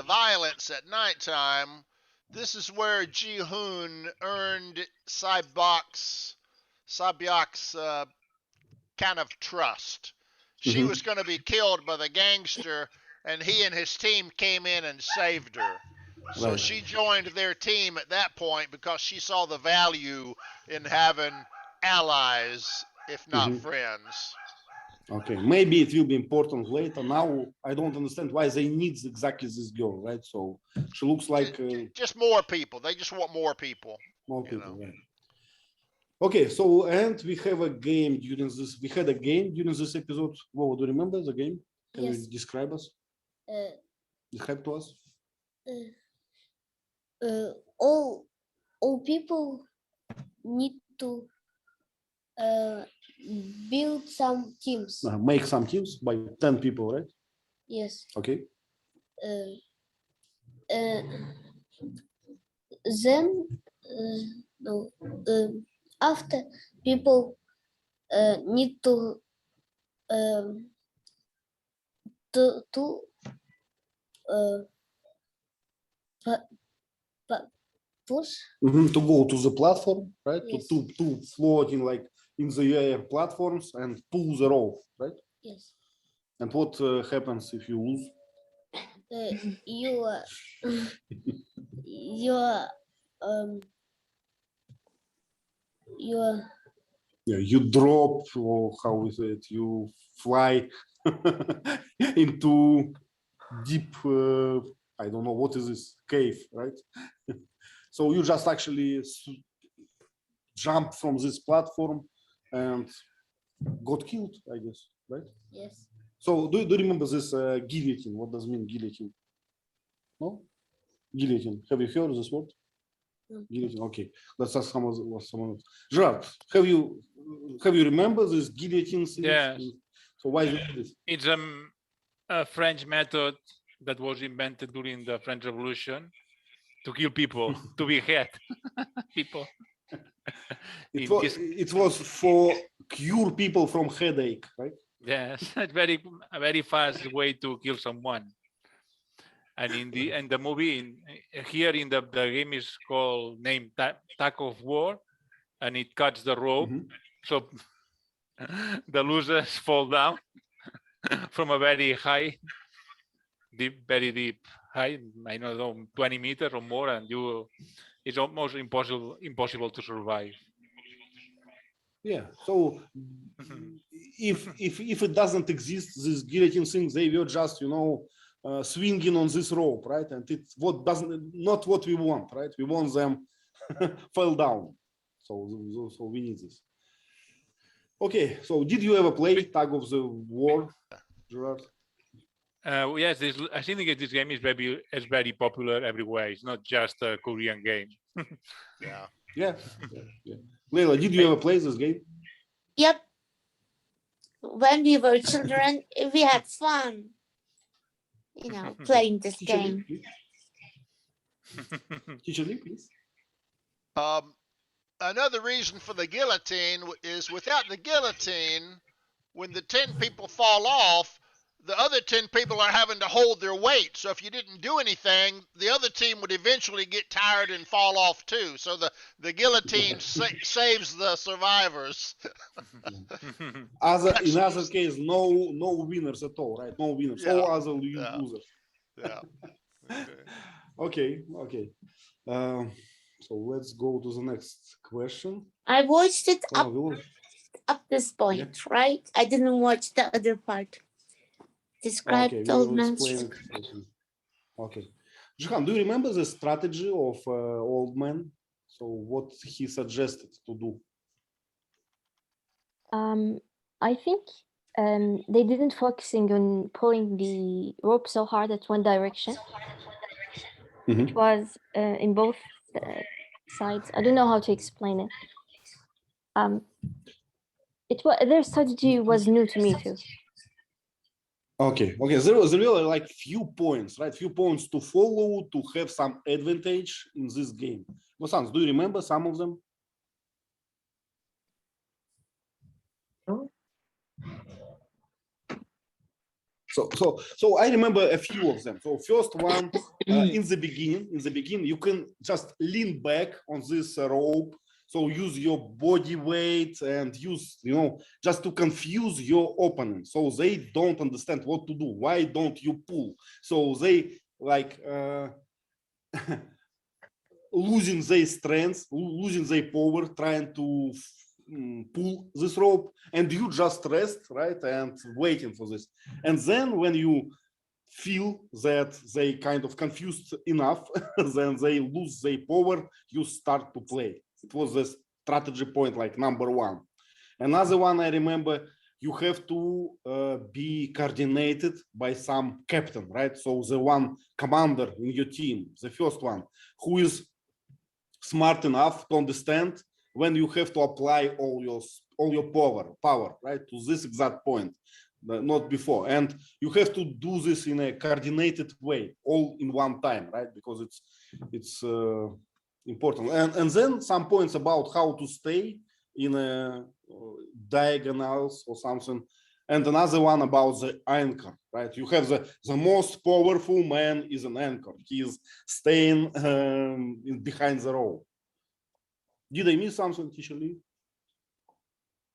violence at nighttime? This is where Gi-hun earned Sabyok's kind of trust. She was going to be killed by the gangster, and he and his team came in and saved her. So she joined their team at that point because she saw the value in having allies, if not friends. Okay, maybe it will be important later. Now I don't understand why they need exactly this girl, right? So she looks like just more people. They just want more people. More people, right? Okay, so and we have a game during this. We had a game during this episode. Whoa, do you remember the game? Can you describe us? Describe to us. All people need to build some teams. Make some teams by 10 people, right? Yes. Okay. Then after people need to push to go to the platform, right? Yes. To floating like in the air platforms and pull the rope, right? Yes. And what happens if you lose? You drop, or how is it? You fly into deep. I don't know what is this cave, right? So you just actually jump from this platform and got killed, I guess, right? Yes. So do you remember this guillotine? What does it mean, guillotine? No? Guillotine. Have you heard of this word? No. Guillotine. Okay. Let's ask someone else. Gerard, have you remember this guillotine thing? Yes. So why is it this? It's a French method that was invented during the French Revolution to kill people, to behead people. It was for cure people from headache, right? Yes, it's a very fast way to kill someone. And in the movie, here in the game is called named Tug of War, and it cuts the rope, so the losers fall down from a very high, very deep height. I don't know, 20 meters or more, and it's almost impossible to survive. Yeah. So if it doesn't exist, this guillotine thing, they were just swinging on this rope, right? And it's not what we want, right? We want them fall down. So we need this. Okay. So did you ever play Tug of the War, Gerard? Yes, I think this game is very popular everywhere. It's not just a Korean game. Yeah. Yeah. Leila, did you ever play this game? Yep. When we were children, we had fun, playing this game. Teacher Lee, please. Another reason for the guillotine is without the guillotine, when the 10 people fall off, the other 10 people are having to hold their weight. So if you didn't do anything, the other team would eventually get tired and fall off too. So the guillotine saves the survivors. In other case, no winners at all, right? No winners. Yeah. All other losers. Yeah. Okay. So let's go to the next question. I watched it Oh, up this point, right? I didn't watch the other part. Describe okay, the old man's. Okay. Gi-hun, do you remember the strategy of old man? So what he suggested to do? I think they didn't focusing on pulling the rope so hard at one direction. It was in both sides. I don't know how to explain it. Their strategy was new to me too. Okay. There was really like few points, right? Few points to follow to have some advantage in this game. Vasanth, do you remember some of them? So I remember a few of them. So first one, in the beginning, you can just lean back on this rope. So use your body weight and use, just to confuse your opponent. So they don't understand what to do. Why don't you pull? So they like losing their strength, losing their power, trying to pull this rope, and you just rest, right, and waiting for this. And then when you feel that they kind of confused enough, then they lose their power, you start to play. It was the strategy point, like number one. Another one I remember, you have to be coordinated by some captain, right? So the one commander in your team, the first one, who is smart enough to understand when you have to apply all your power, right, to this exact point, not before. And you have to do this in a coordinated way, all in one time, right? Because it's important. And then some points about how to stay in a diagonals or something. And another one about the anchor, right? You have the most powerful man is an anchor. He is staying behind the rope. Did I miss something, Teacher Lee?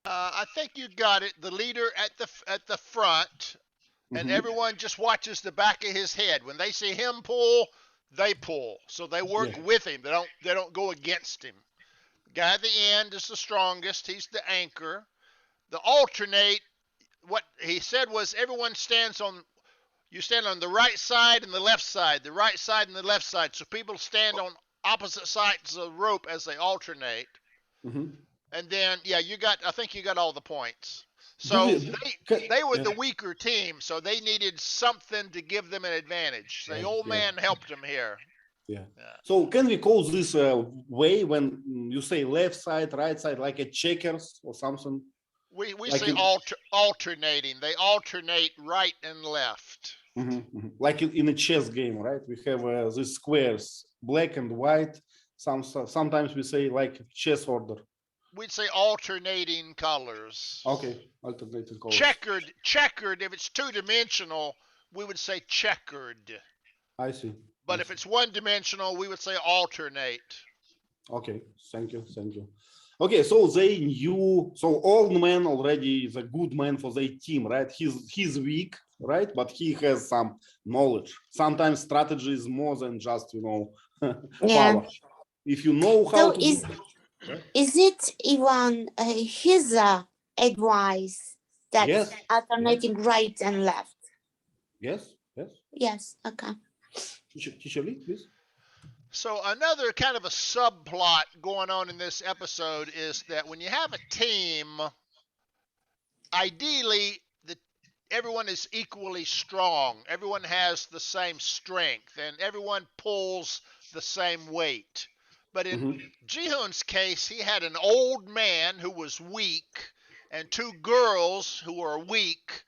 I think you got it. The leader at the front, and everyone just watches the back of his head. When they see him pull, they pull. So they work with him. They don't go against him. The guy at the end is the strongest. He's the anchor. The alternate, what he said was everyone stands on. You stand on the right side and the left side. The right side and the left side. So people stand on opposite sides of the rope as they alternate. And then, I think you got all the points. So Can- they were yeah. the weaker team, so they needed something to give them an advantage. The old man helped them here. Yeah. Yeah. So can we call this way when you say left side, right side, like a checkers or something? We Like say in- alternating. They alternate right and left. Like in a chess game, right? We have these squares, black and white. Sometimes we say like chess order. We'd say alternating colors. Okay, alternating colors. Checkered. If it's two-dimensional, we would say checkered. I see. But if it's one-dimensional, we would say alternate. Okay, thank you. Okay, so they knew. So old man already is a good man for their team, right? He's weak, right? But he has some knowledge. Sometimes strategy is more than just power. If you know how So to. is it even his advice that Yes. alternating right and left? Yes. Yes. Okay. Teacher Lee, please. So another kind of a subplot going on in this episode is that when you have a team, ideally everyone is equally strong. Everyone has the same strength and everyone pulls the same weight. But in Gi-hun's case, he had an old man who was weak and two girls who are weak.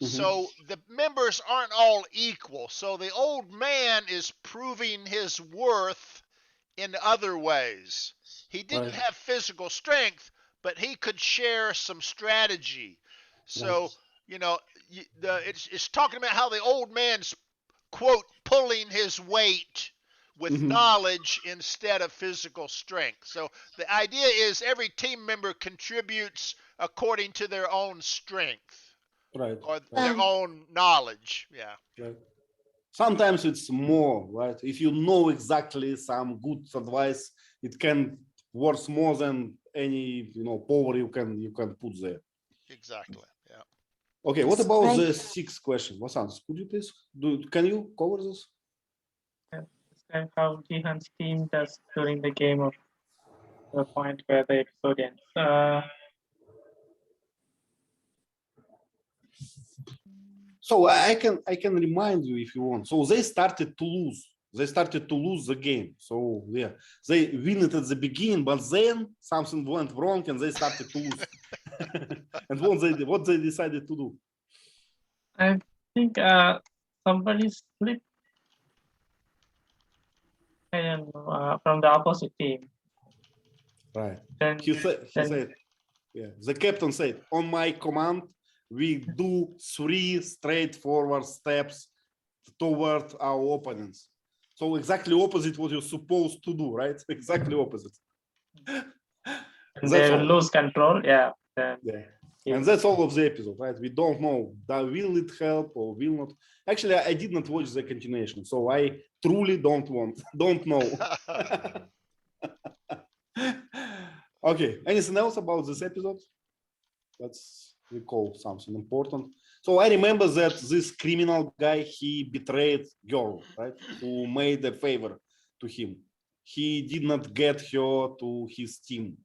So the members aren't all equal. So the old man is proving his worth in other ways. He didn't have physical strength, but he could share some strategy. So, it's talking about how the old man's, quote, pulling his weight with knowledge instead of physical strength. So the idea is every team member contributes according to their own strength. Right. Or their own knowledge. Yeah. Right. Sometimes it's more, right? If you know exactly some good advice, it can worth more than any power you can put there. Exactly. Yeah. Okay, what about the sixth question? Vasanth, could you please can you cover this? Describe how Gi-hun's team does during the game of the point where the episode ends. So I can remind you if you want. So they started to lose. They started to lose the game. So yeah, they win it at the beginning, but then something went wrong and they started to lose. And what they decided to do? I think somebody split from the opposite team. Right. Then He said, yeah. The captain said, on my command, we do 3 straightforward steps toward our opponents. So exactly opposite what you're supposed to do, right? Exactly opposite. And they will lose control. Yeah. And that's all of the episode, right? We don't know will it help or will not. Actually, I did not watch the continuation, so I truly don't know. Okay, anything else about this episode? Let's recall something important. So I remember that this criminal guy, he betrayed girl, right? Who made a favor to him. He did not get her to his team.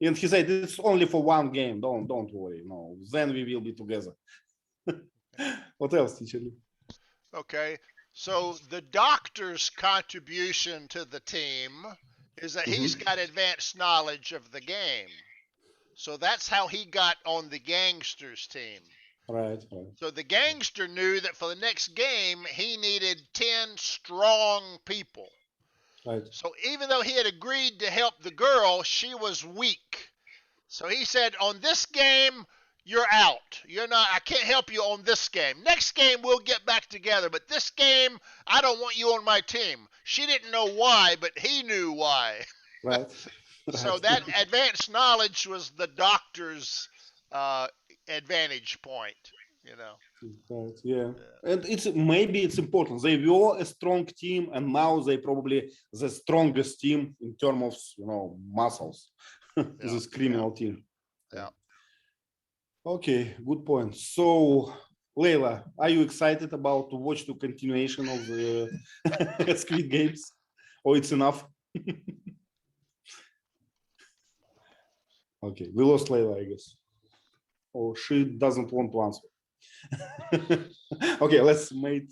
And he said, it's only for one game. Don't worry. No, then we will be together. What else, teacher? Okay. So the doctor's contribution to the team is that he's got advanced knowledge of the game. So that's how he got on the gangsters team. Right. So the gangster knew that for the next game, he needed 10 strong people. Right. So even though he had agreed to help the girl, she was weak. So he said, on this game, you're out. I can't help you on this game. Next game, we'll get back together. But this game, I don't want you on my team. She didn't know why, but he knew why. Right. So that advanced knowledge was the doctor's advantage point, Right, yeah. And maybe it's important. They were a strong team, and now they probably the strongest team in terms of, muscles. This criminal team. Yeah. Okay, good point. So, Leila, are you excited about to watch the continuation of the Squid Games, or it's enough? Okay, we lost Leila, I guess. or she doesn't want to answer. Okay, let's make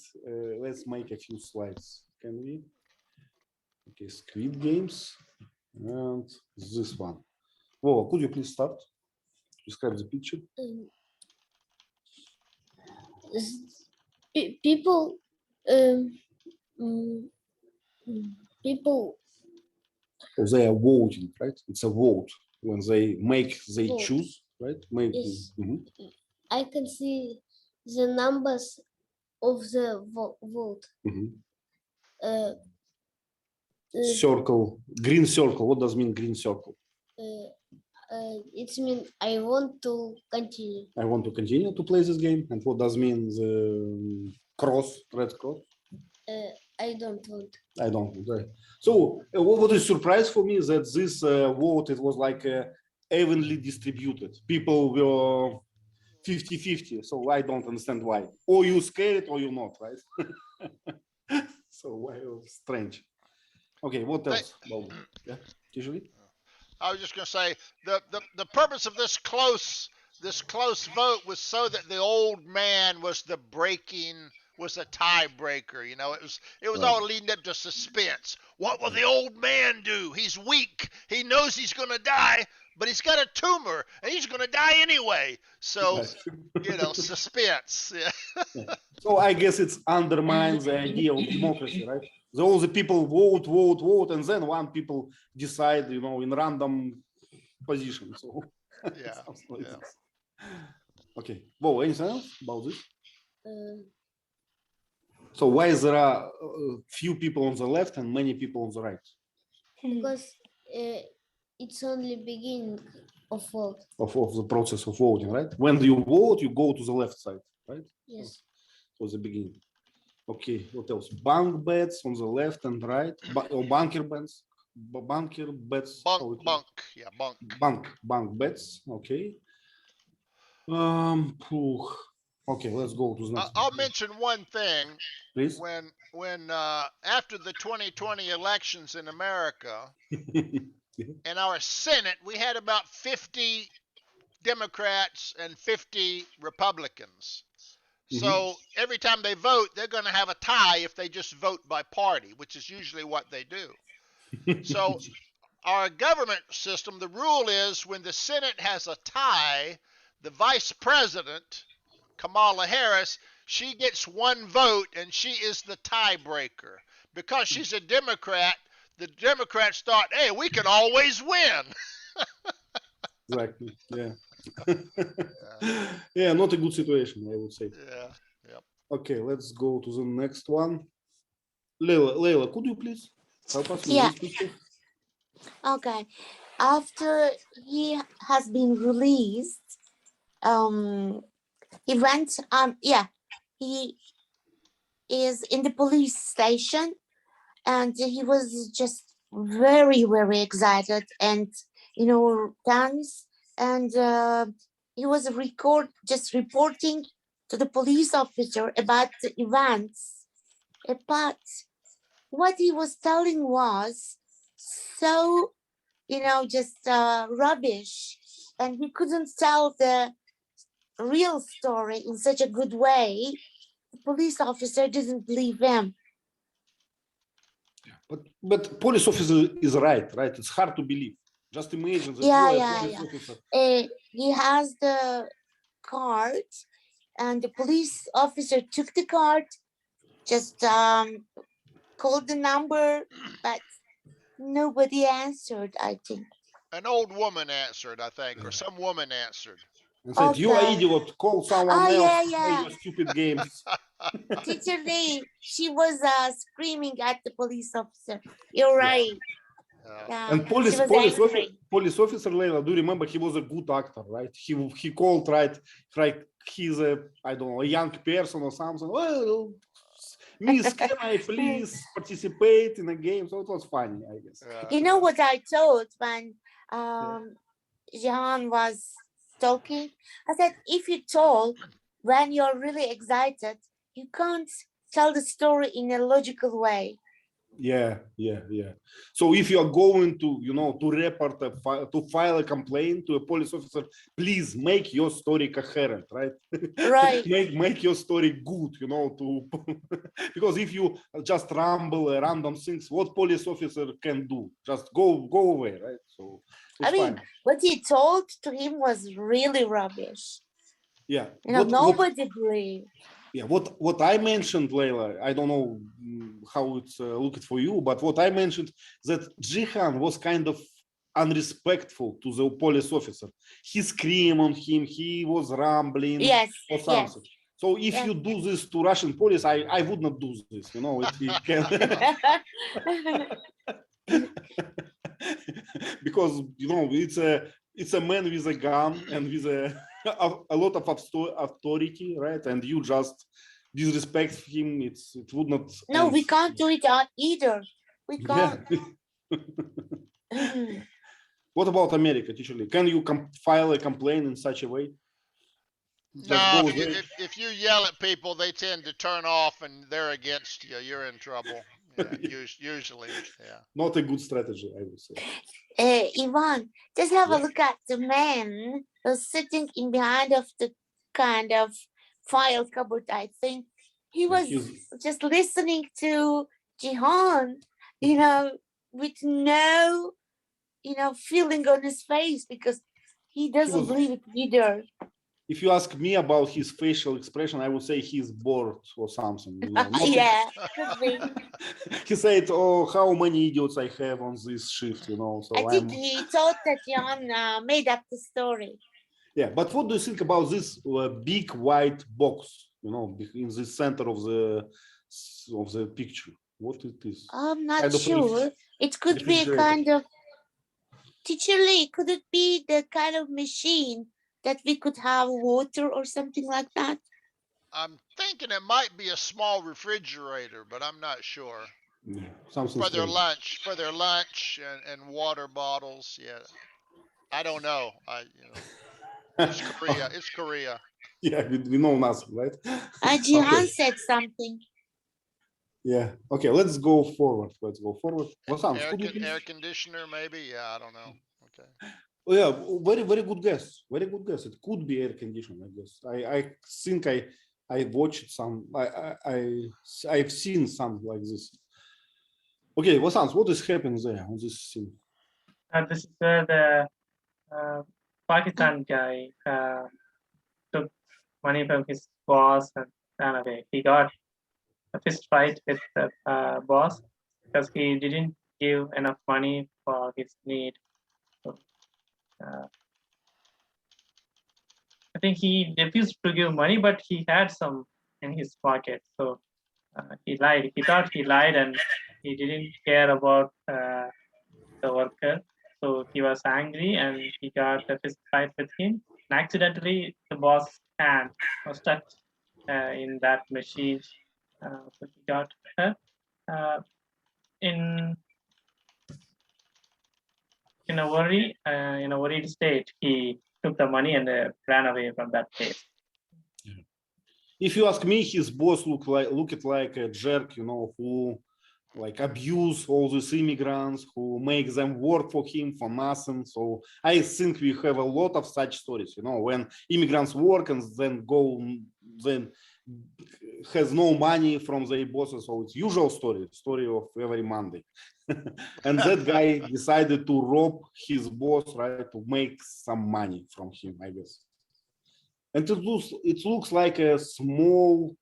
a few slides. Can we? Okay, Squid Games and this one. Vova, could you please start? Describe the picture. People, mm, people They are voting, right? It's a vote when they Vote. choose, right? Make. Yes. Mhm. I can see the numbers of the vote. Mhm. Uh, Circle, green circle. What does mean green circle? it means I want to continue. I want to continue to play this game. And what does mean the red cross? I don't want. I don't know. Right. So what is surprise for me is that this vote, it was like evenly distributed. People were 50-50. So I don't understand why. Or you scared or you're not, right? So why strange. Okay, what else? Yeah, usually. I was just going to say the purpose of this close vote was so that the old man was the tiebreaker. You know, it was Right. all leading up to suspense. What will the old man do? He's weak. He knows he's going to die, but he's got a tumor and he's going to die anyway. So, Right. you know, suspense. Yeah. Yeah. So I guess it undermines the idea of democracy, right? All the people vote, and then one people decide, you know, in random position. So Yeah. something like Yeah. this. Okay. Well, anything else about this? So why there are few people on the left and many people on the right Because it's only beginning of vote. of the process of voting, right? When you vote, you go to the left side, right? Yes. For the beginning. Okay, what else? Bank bets on the left and right, or bunker bets. Bunker bets. Bank bets. Okay. Okay, let's go to the next. I'll mention one thing. Please. When after the 2020 elections in America, in our Senate, we had about 50 Democrats and 50 Republicans. So every time they vote, they're going to have a tie if they just vote by party, which is usually what they do. So our government system, the rule is when the Senate has a tie, the vice president, Kamala Harris, she gets one vote and she is the tiebreaker. Because she's a Democrat, the Democrats thought, hey, we can always win. Exactly. Yeah. Yeah, not a good situation, I would say. Yeah. Yep. Okay, let's go to the next one. Leila, could you please help us with Yeah. this picture? Okay. After he has been released, he went, he is in the police station and he was just very, very excited and, you know, tense. And he was just reporting to the police officer about the events. But what he was telling was so, you know, just rubbish. And he couldn't tell the real story in such a good way. The police officer didn't believe him. But police officer is right? It's hard to believe. Just imagine that you are a police officer. He has the card, and the police officer took the card, just called the number, but nobody answered, I think. An old woman answered, I think, or some woman answered. And said, you are idiot, call someone else, play your stupid games. Teacher Lee, she was screaming at the police officer. You're right. Yeah. And police officer, Leila, do you remember he was a good actor, right? He called, right, he's a, I don't know, a young person or something. Well, miss, can I please participate in a game? So it was funny, I guess. You know what I thought when Gi-hun was talking? I said, if you talk when you're really excited, you can't tell the story in a logical way. Yeah. So if you are going to, to report to file a complaint to a police officer, please make your story coherent, right? Right. make your story good, to because if you just ramble random things, what police officer can do? Just go away, right? So it's I mean, fine. what he told to him was really rubbish. Yeah. Nobody believed. Yeah, what I mentioned, Leila, I don't know how it's looked for you, but what I mentioned that Gi-hun was kind of unrespectful to the police officer. He screamed on him, he was rambling Yes. or something. So if you do this to Russian police, I would not do this, it can because it's a man with a gun and with a lot of authority, right? And you just disrespect him. It would not. No, end. we can't do it either. We can't. Yeah. What about America, teacher Lee? Can you file a complaint in such a way? No, if you yell at people, they tend to turn off and they're against you. You're in trouble. Yeah, usually, yeah. Not a good strategy, I would say. Ivan, just have a look at the man who's sitting in behind of the kind of file cupboard. I think he was just listening to Gi-hun, with no, feeling on his face because he doesn't believe it either. If you ask me about his facial expression, I would say he's bored or something. Yeah, could be. He said, "Oh, how many idiots I have on this shift," So I think he thought that Jan made up the story. Yeah, but what do you think about this big white box? In the center of the picture. What it is? I'm not sure. It could be a kind of. Teacher Lee, could it be the kind of machine that we could have water or something like that? I'm thinking it might be a small refrigerator, but I'm not sure. Yeah, for their lunch and water bottles. Yeah, I don't know. It's Korea. It's Korea. Yeah, we know nothing, right? Gi-hun said something. Yeah. Okay, let's go forward. Vasanth, air conditioner, maybe. Yeah, I don't know. Okay. Oh yeah, very good guess. Very good guess. It could be air conditioner, I guess. I think I watched some. I've seen something like this. Okay, Vasanth, what is happening there on this scene? This is where the Pakistan guy took money from his boss and ran away. He got a fist fight with the boss because he didn't give enough money for his need. So, I think he refused to give money, but he had some in his pocket. So he lied. He thought he lied and he didn't care about the worker. So he was angry and he got a fist fight with him. And accidentally, the boss' hand was stuck in that machine. So he got hurt. In a worried state, he took the money and ran away from that place. If you ask me, his boss looked like a jerk, who abuse all these immigrants, who make them work for him for nothing. So I think we have a lot of such stories, when immigrants work and then has no money from their bosses. So it's usual story of every Monday. And that guy decided to rob his boss, right, to make some money from him, I guess. And it looks like a small,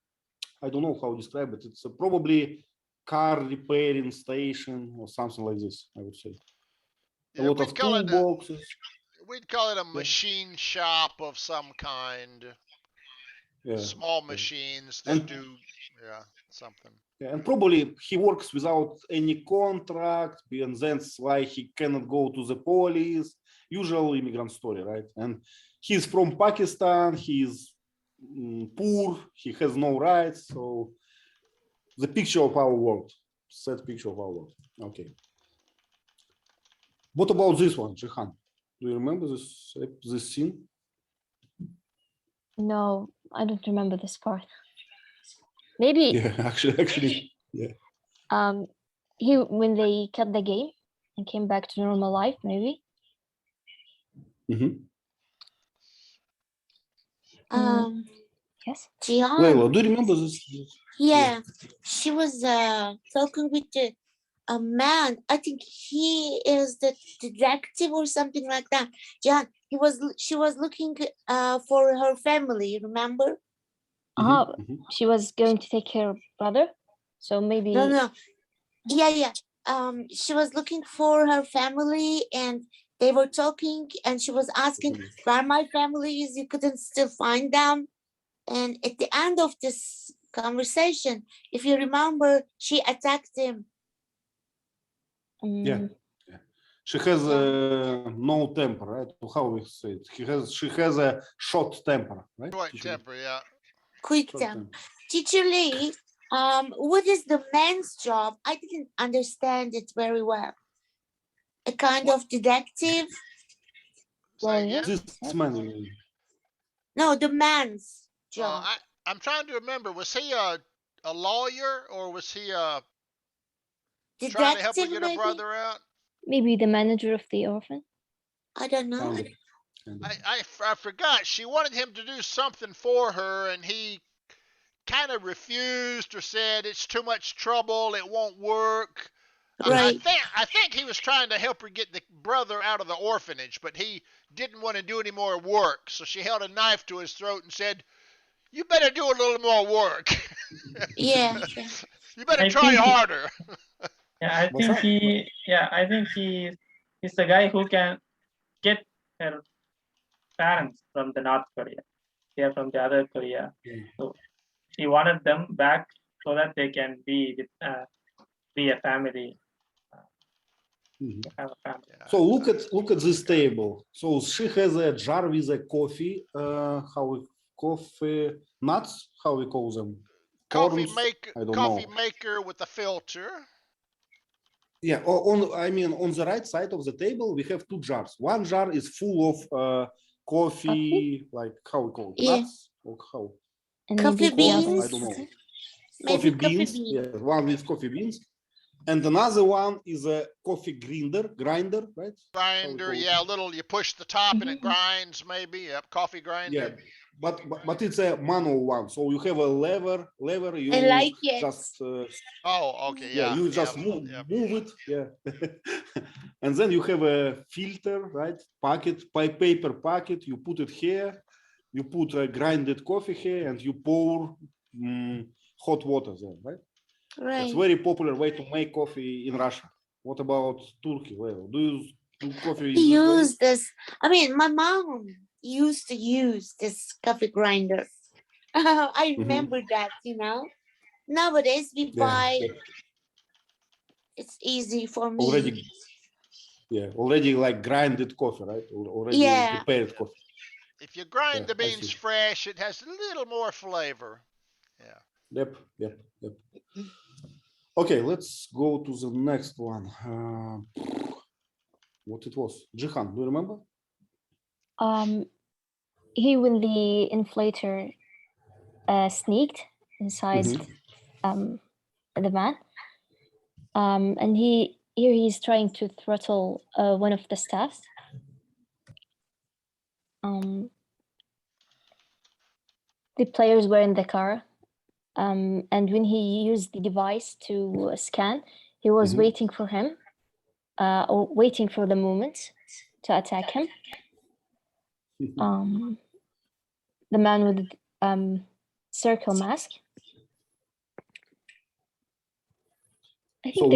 I don't know how to describe it. It's probably car repairing station or something like this, I would say. A lot of toolboxes. We'd call it a machine shop of some kind. Yeah. Small machines that do something. Yeah, and probably he works without any contract, and that's why he cannot go to the police. Usual immigrant story, right? And he's from Pakistan. He's poor. He has no rights. So the picture of our world, sad picture of our world. Okay. What about this one, Gi-hun? Do you remember this scene? No, I don't remember this part. Maybe. Yeah, actually, yeah. when they cut the game and came back to normal life, maybe. Yes. Gi-hun, Layla, do you remember this? yeah, she was talking with a man. I think he is the detective or something like that. Gi-hun, she was looking for her family, remember? She was going to take her brother, so maybe No. Yeah. She was looking for her family, and they were talking, and she was asking where my family is. You couldn't still find them. And at the end of this conversation, if you remember, she attacked him. Yeah. She has no temper, right? How we say it? She has a short temper, right? Short temper, yeah. Quick Short temper. Teacher Lee, what is the man's job? I didn't understand it very well. A kind of detective? Say again? This man, you mean? No, the man's job. I'm trying to remember. Was he a lawyer, or was he trying to help her Detective, get her maybe? brother out? maybe the manager of the orphan. I don't know. Kind of. I forgot. She wanted him to do something for her, and he kind of refused or said it's too much trouble, it won't work. Right. I think he was trying to help her get the brother out of the orphanage, but he didn't want to do any more work. So she held a knife to his throat and said, "You better do a little more work." Yeah. You better I try think harder. I What's think that? I think he's the guy who can get her parents from the North Korea. They are from the other Korea. So he wanted them back so that they can be a family. Have a family. So look at this table. So she has a jar with a coffee. Coffee nuts? How we call them? Coffee Corns? maker, I don't coffee know. maker with a filter. Yeah. On the right side of the table we have two jars. One jar is full of coffee, like how we call it, Yeah. nuts or how? And Coffee maybe the other beans? I don't know. Maybe Coffee coffee beans. beans. Yeah, one with coffee beans, and another one is a coffee grinder, right? Grinder, yeah, a little, you push the top and it grinds maybe. Yep, coffee grinder. Yeah, but it's a manual one, so you have a lever. You I like it. just Oh, okay, yeah. you just move it, yeah. And then you have a filter, right? Paper packet. You put it here. You put a grinded coffee here, and you pour hot water there, right? Right. It's a very popular way to make coffee in Russia. What about Turkey? Well, do you do coffee? We use this. I mean, my mom used to use this coffee grinder. I remember that, Nowadays we buy. It's easy for me. Already like grinded coffee, right? Already prepared coffee. If you grind the beans fresh, it has a little more flavor. Yeah. Yep. Okay, let's go to the next one. What it was? Gi-hun, do you remember? When the inflator sneaked inside the van, and he's trying to throttle one of the staffs. The players were in the car, and when he used the device to scan, he was waiting for him, or waiting for the moment to attack him. The man with circle mask. I think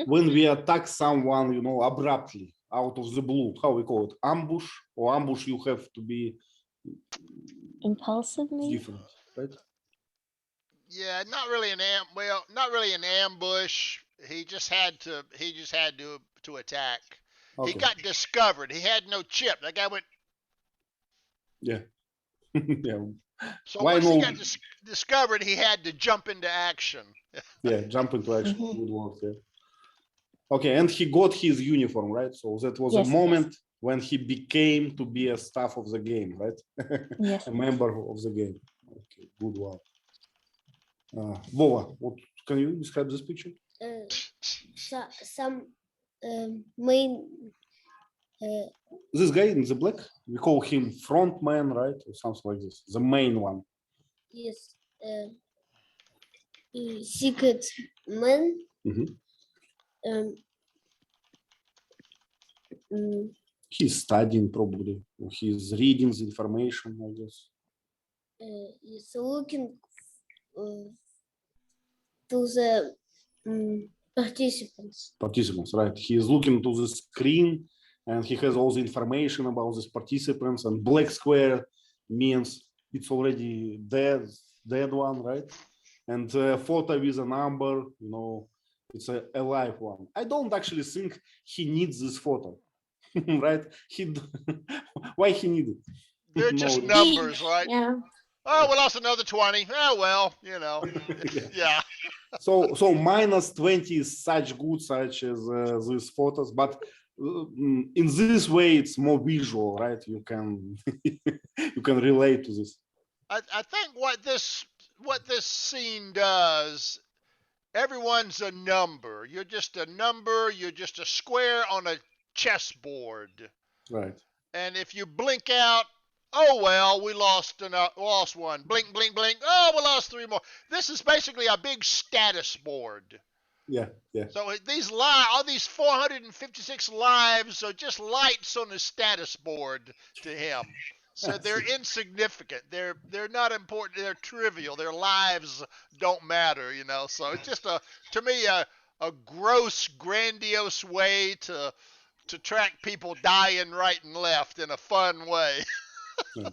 when we attack someone, abruptly out of the blue, how we call it, ambush, or ambush, you have to be impulsive, maybe? Different, right? Yeah, not really an ambush. He just had to attack. Okay. He got discovered. He had no chip. That guy went. Yeah. Yeah. So once he got discovered, he had to jump into action. Yeah, jump into action. Good work. Yeah. Okay, and he got his uniform, right? So that was a moment when he became to be a staff of the game, right? Yes. A member of the game. Okay, good one. Vova, what can you describe this picture? some main. This guy in the black, we call him front man, right? Or something like this. The main one. Yes. Secret man. He's studying probably. Or he's reading the information, I guess. Is looking to the participants. Participants, right? He is looking to the screen and he has all the information about these participants, and black square means it's already dead one, right? And photo with a number, you know, it's a live one. I don't actually think he needs this photo, right? Why he need it? They're just numbers, right? Yeah. Oh, we lost another 20. Oh, well, you know. Yeah. So minus 20 is such good, such as these photos, but in this way it's more visual, right? You can you can relate to this. I think what this scene does, everyone's a number. You're just a number. You're just a square on a chessboard. Right. And if you blink out, oh well, we lost one. Blink, blink, blink. Oh, we lost 3 more. This is basically a big status board. Yeah, yeah. So all these 456 lives are just lights on the status board to him. So they're insignificant. They're not important. They're trivial. Their lives don't matter, you know. So it's just to me a gross, grandiose way to track people dying right and left in a fun way. Yeah.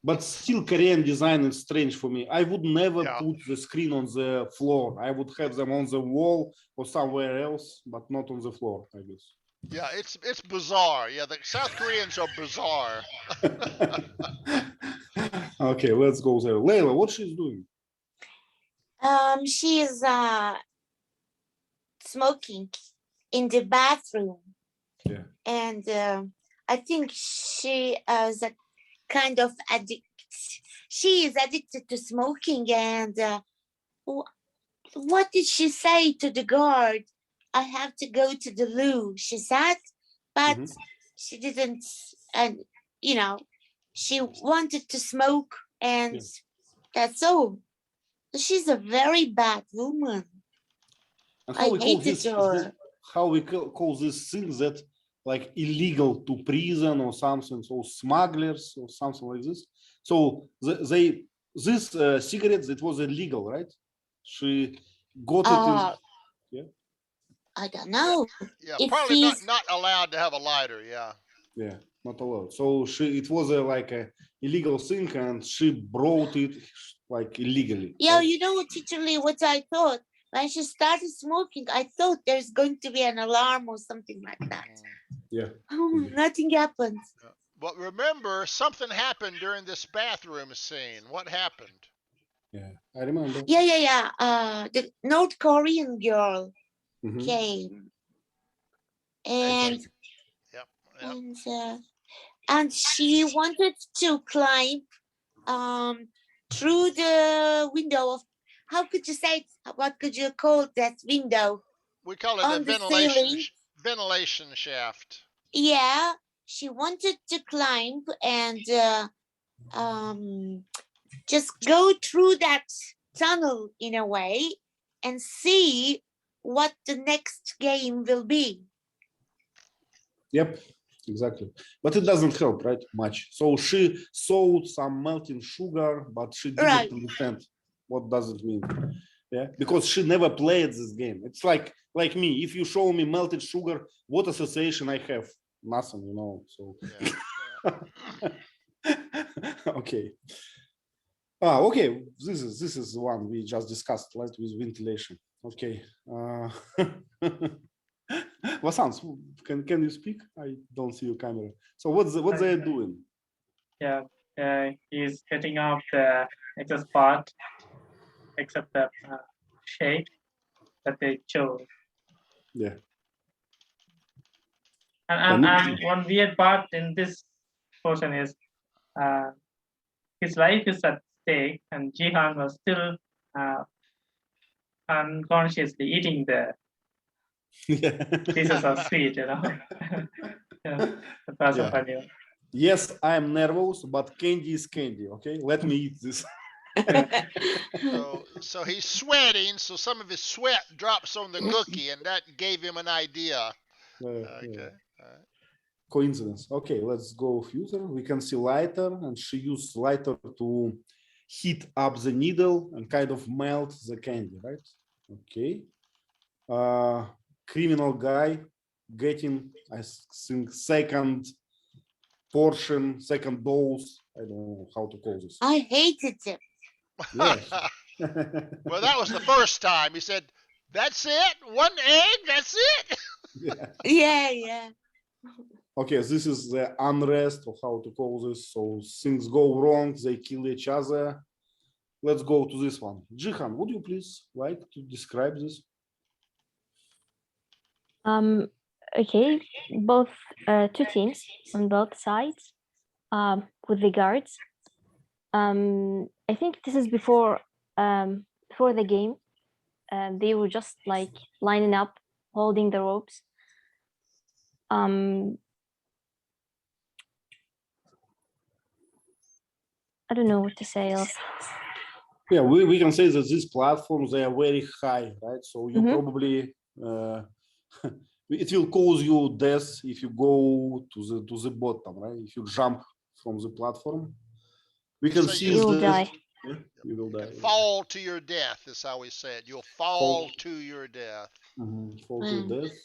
But still, Korean design is strange for me. I would never put the screen on the floor. I would have them on the wall or somewhere else, but not on the floor, I guess. Yeah, it's bizarre. Yeah, the South Koreans are bizarre. Okay, let's go there. Layla, what she's doing? She is smoking in the bathroom. Yeah. And I think she is a kind of she is addicted to smoking. And what did she say to the guard? I have to go to the loo, she said, but she didn't, and you know, she wanted to smoke, and that's all. She's a very bad woman. I hated her. How we call this thing that like illegal to prison or something, so smugglers or something like this. So this cigarettes, it was illegal, right? She got it in. Yeah. I don't know. Yeah, If probably he's not allowed to have a lighter. Yeah. Yeah, not allowed. So it was like a illegal thing, and she brought it like illegally. Yeah, right? you know, Teacher Lee, what I thought when she started smoking, I thought there's going to be an alarm or something like that. Yeah. Oh, nothing happened. But remember, something happened during this bathroom scene. What happened? Yeah, I remember. Yeah. The North Korean girl came, and and she wanted to climb through the window of, how could you say it? What could you call that window? We call it a ventilation shaft. Yeah, she wanted to climb and just go through that tunnel in a way and see what the next game will be. Yep, exactly. But it doesn't help, right? Much. So she saw some melting sugar, but she didn't understand what does it mean. Yeah, because she never played this game. It's like me. If you show me melted sugar, what association I have? Nothing, you know. So okay. Okay. This is the one we just discussed, right? With ventilation. Okay. Vasanth, can you speak? I don't see your camera. So what they doing? Yeah, he's getting off the excess part, except the shade that they chose. Yeah. And one weird part in this portion is his life is at stake, and Gi-hun was still unconsciously eating the Yeah. pieces of sweet, you know. Yeah, that was a Yeah. funny one. Yes, I am nervous, but candy is candy. Okay, let me eat this. So he's sweating, so some of his sweat drops on the cookie, and that gave him an idea. Okay. Yeah. All right. Coincidence. Okay, let's go with user. We can see lighter, and she used lighter to heat up the needle and kind of melt the candy, right? Okay. Criminal guy getting, I think, second portion, second dose. I don't know how to call this. I hated it. Yes. Well, that was the first time. He said, "That's it? One egg? That's it?" Yeah. Yeah. Okay, this is the unrest, or how to call this. So things go wrong, they kill each other. Let's go to this one. Gi-hun, would you please like to describe this? Okay, both two teams on both sides with the guards. I think this is before the game. They were just like lining up, holding the ropes. I don't know what to say else. Yeah, we can say that these platforms, they are very high, right? So you probably it will cause you death if you go to the bottom, right? If you jump from the platform, we can So see you will the, die. yeah, you will die. And fall to your death is how we say it. You'll fall to your death. Fall to death.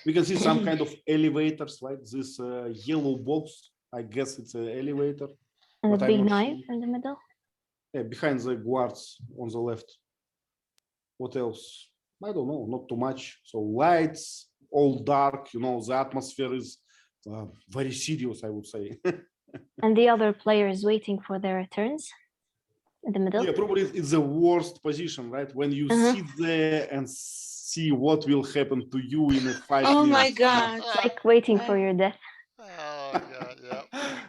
We can see some kind of elevators, like this yellow box. I guess it's an elevator. And a but I'm big not knife sure. in the middle. Yeah, behind the guards on the left. What else? I don't know, not too much. So lights, all dark, you know, the atmosphere is very serious, I would say. And the other player is waiting for their turns in the middle. Yeah, probably it's the worst position, right? When you sit there and see what will happen to you in a 5 Oh minutes. my God. It's like waiting for your death. Oh, yeah.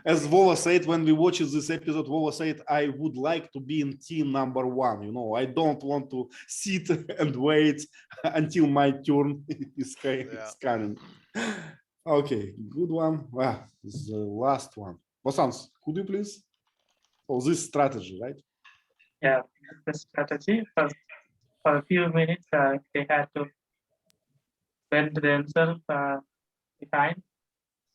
As Vola said, when we watched this episode, Vola said, I would like to be in team number 1. You know, I don't want to sit and wait until my turn is coming. Okay, good one. This is the last one. Vasanth, could you please? Oh, this strategy, right? Yeah, the strategy for a few minutes, they had to bend themselves behind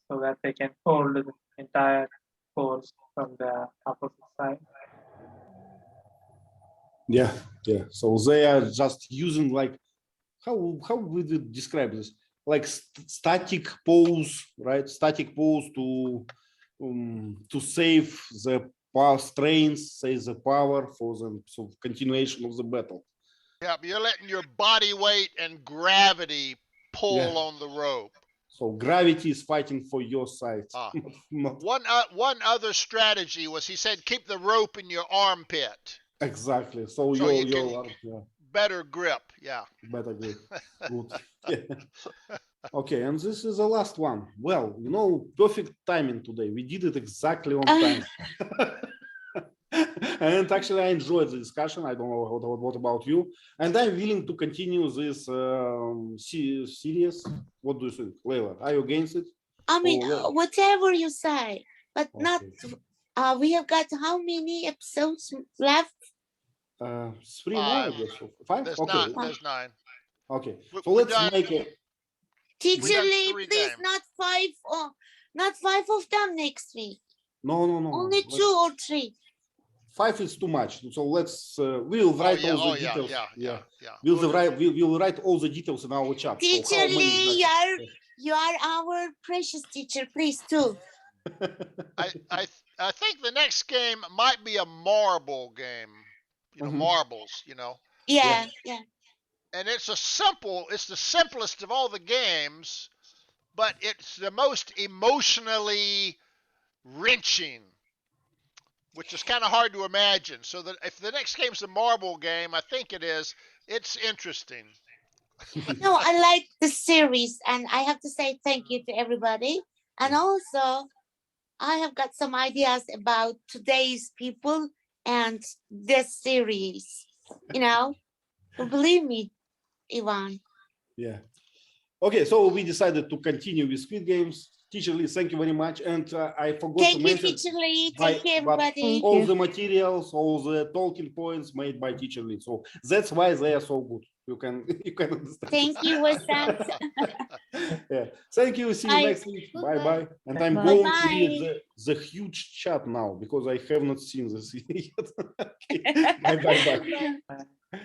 so that they can hold the entire force from the opposite side. Yeah. So they are just using like how would you describe this? Like static pose, right? Static pose to save the power strains, save the power for the continuation of the battle. Yeah, you're letting your body weight and gravity pull on the rope. So gravity is fighting for your side. One other strategy was, he said, keep the rope in your armpit. Exactly. So your better grip. Yeah. Better grip. Good. Yeah. Okay, and this is the last one. Well, you know, perfect timing today. We did it exactly on time. And actually, I enjoyed the discussion. I don't know what about you. And I'm willing to continue this series. What do you think, Leila? Are you against it? I mean, whatever you say, but not. We have got how many episodes left? 3 more, I guess. 5? There's okay. There's 9. Okay. So let's make it. Teacher Lee, please, not 5 or not 5 of them next week. No. Only 2 or 3. 5 is too much. So let's we'll write all the details. We'll write all the details in our chat. Teacher Lee, you are our precious teacher. Please too. I think the next game might be a marble game. You know, marbles. You know. Yeah. And it's the simplest of all the games, but it's the most emotionally wrenching, which is kind of hard to imagine. So that if the next game's a marble game, I think it is, it's interesting. No, I like the series, and I have to say thank you to everybody. And also, I have got some ideas about today's people and this series, you know. Believe me, Ivan. Yeah. Okay, so we decided to continue with Squid Games. Teacher Lee, thank you very much. And I forgot to Thank you, mention teacher Lee. by- Thank you, but everybody. Thank all you. the materials, all the talking points made by Teacher Lee. So that's why they are so good. You can understand. Thank you, Vasanth. Yeah. Thank you. See you Bye. next week. Bye bye. And I'm Bye. going to Bye. read the huge chat now because I have not seen this yet. Okay. Bye bye bye. Bye.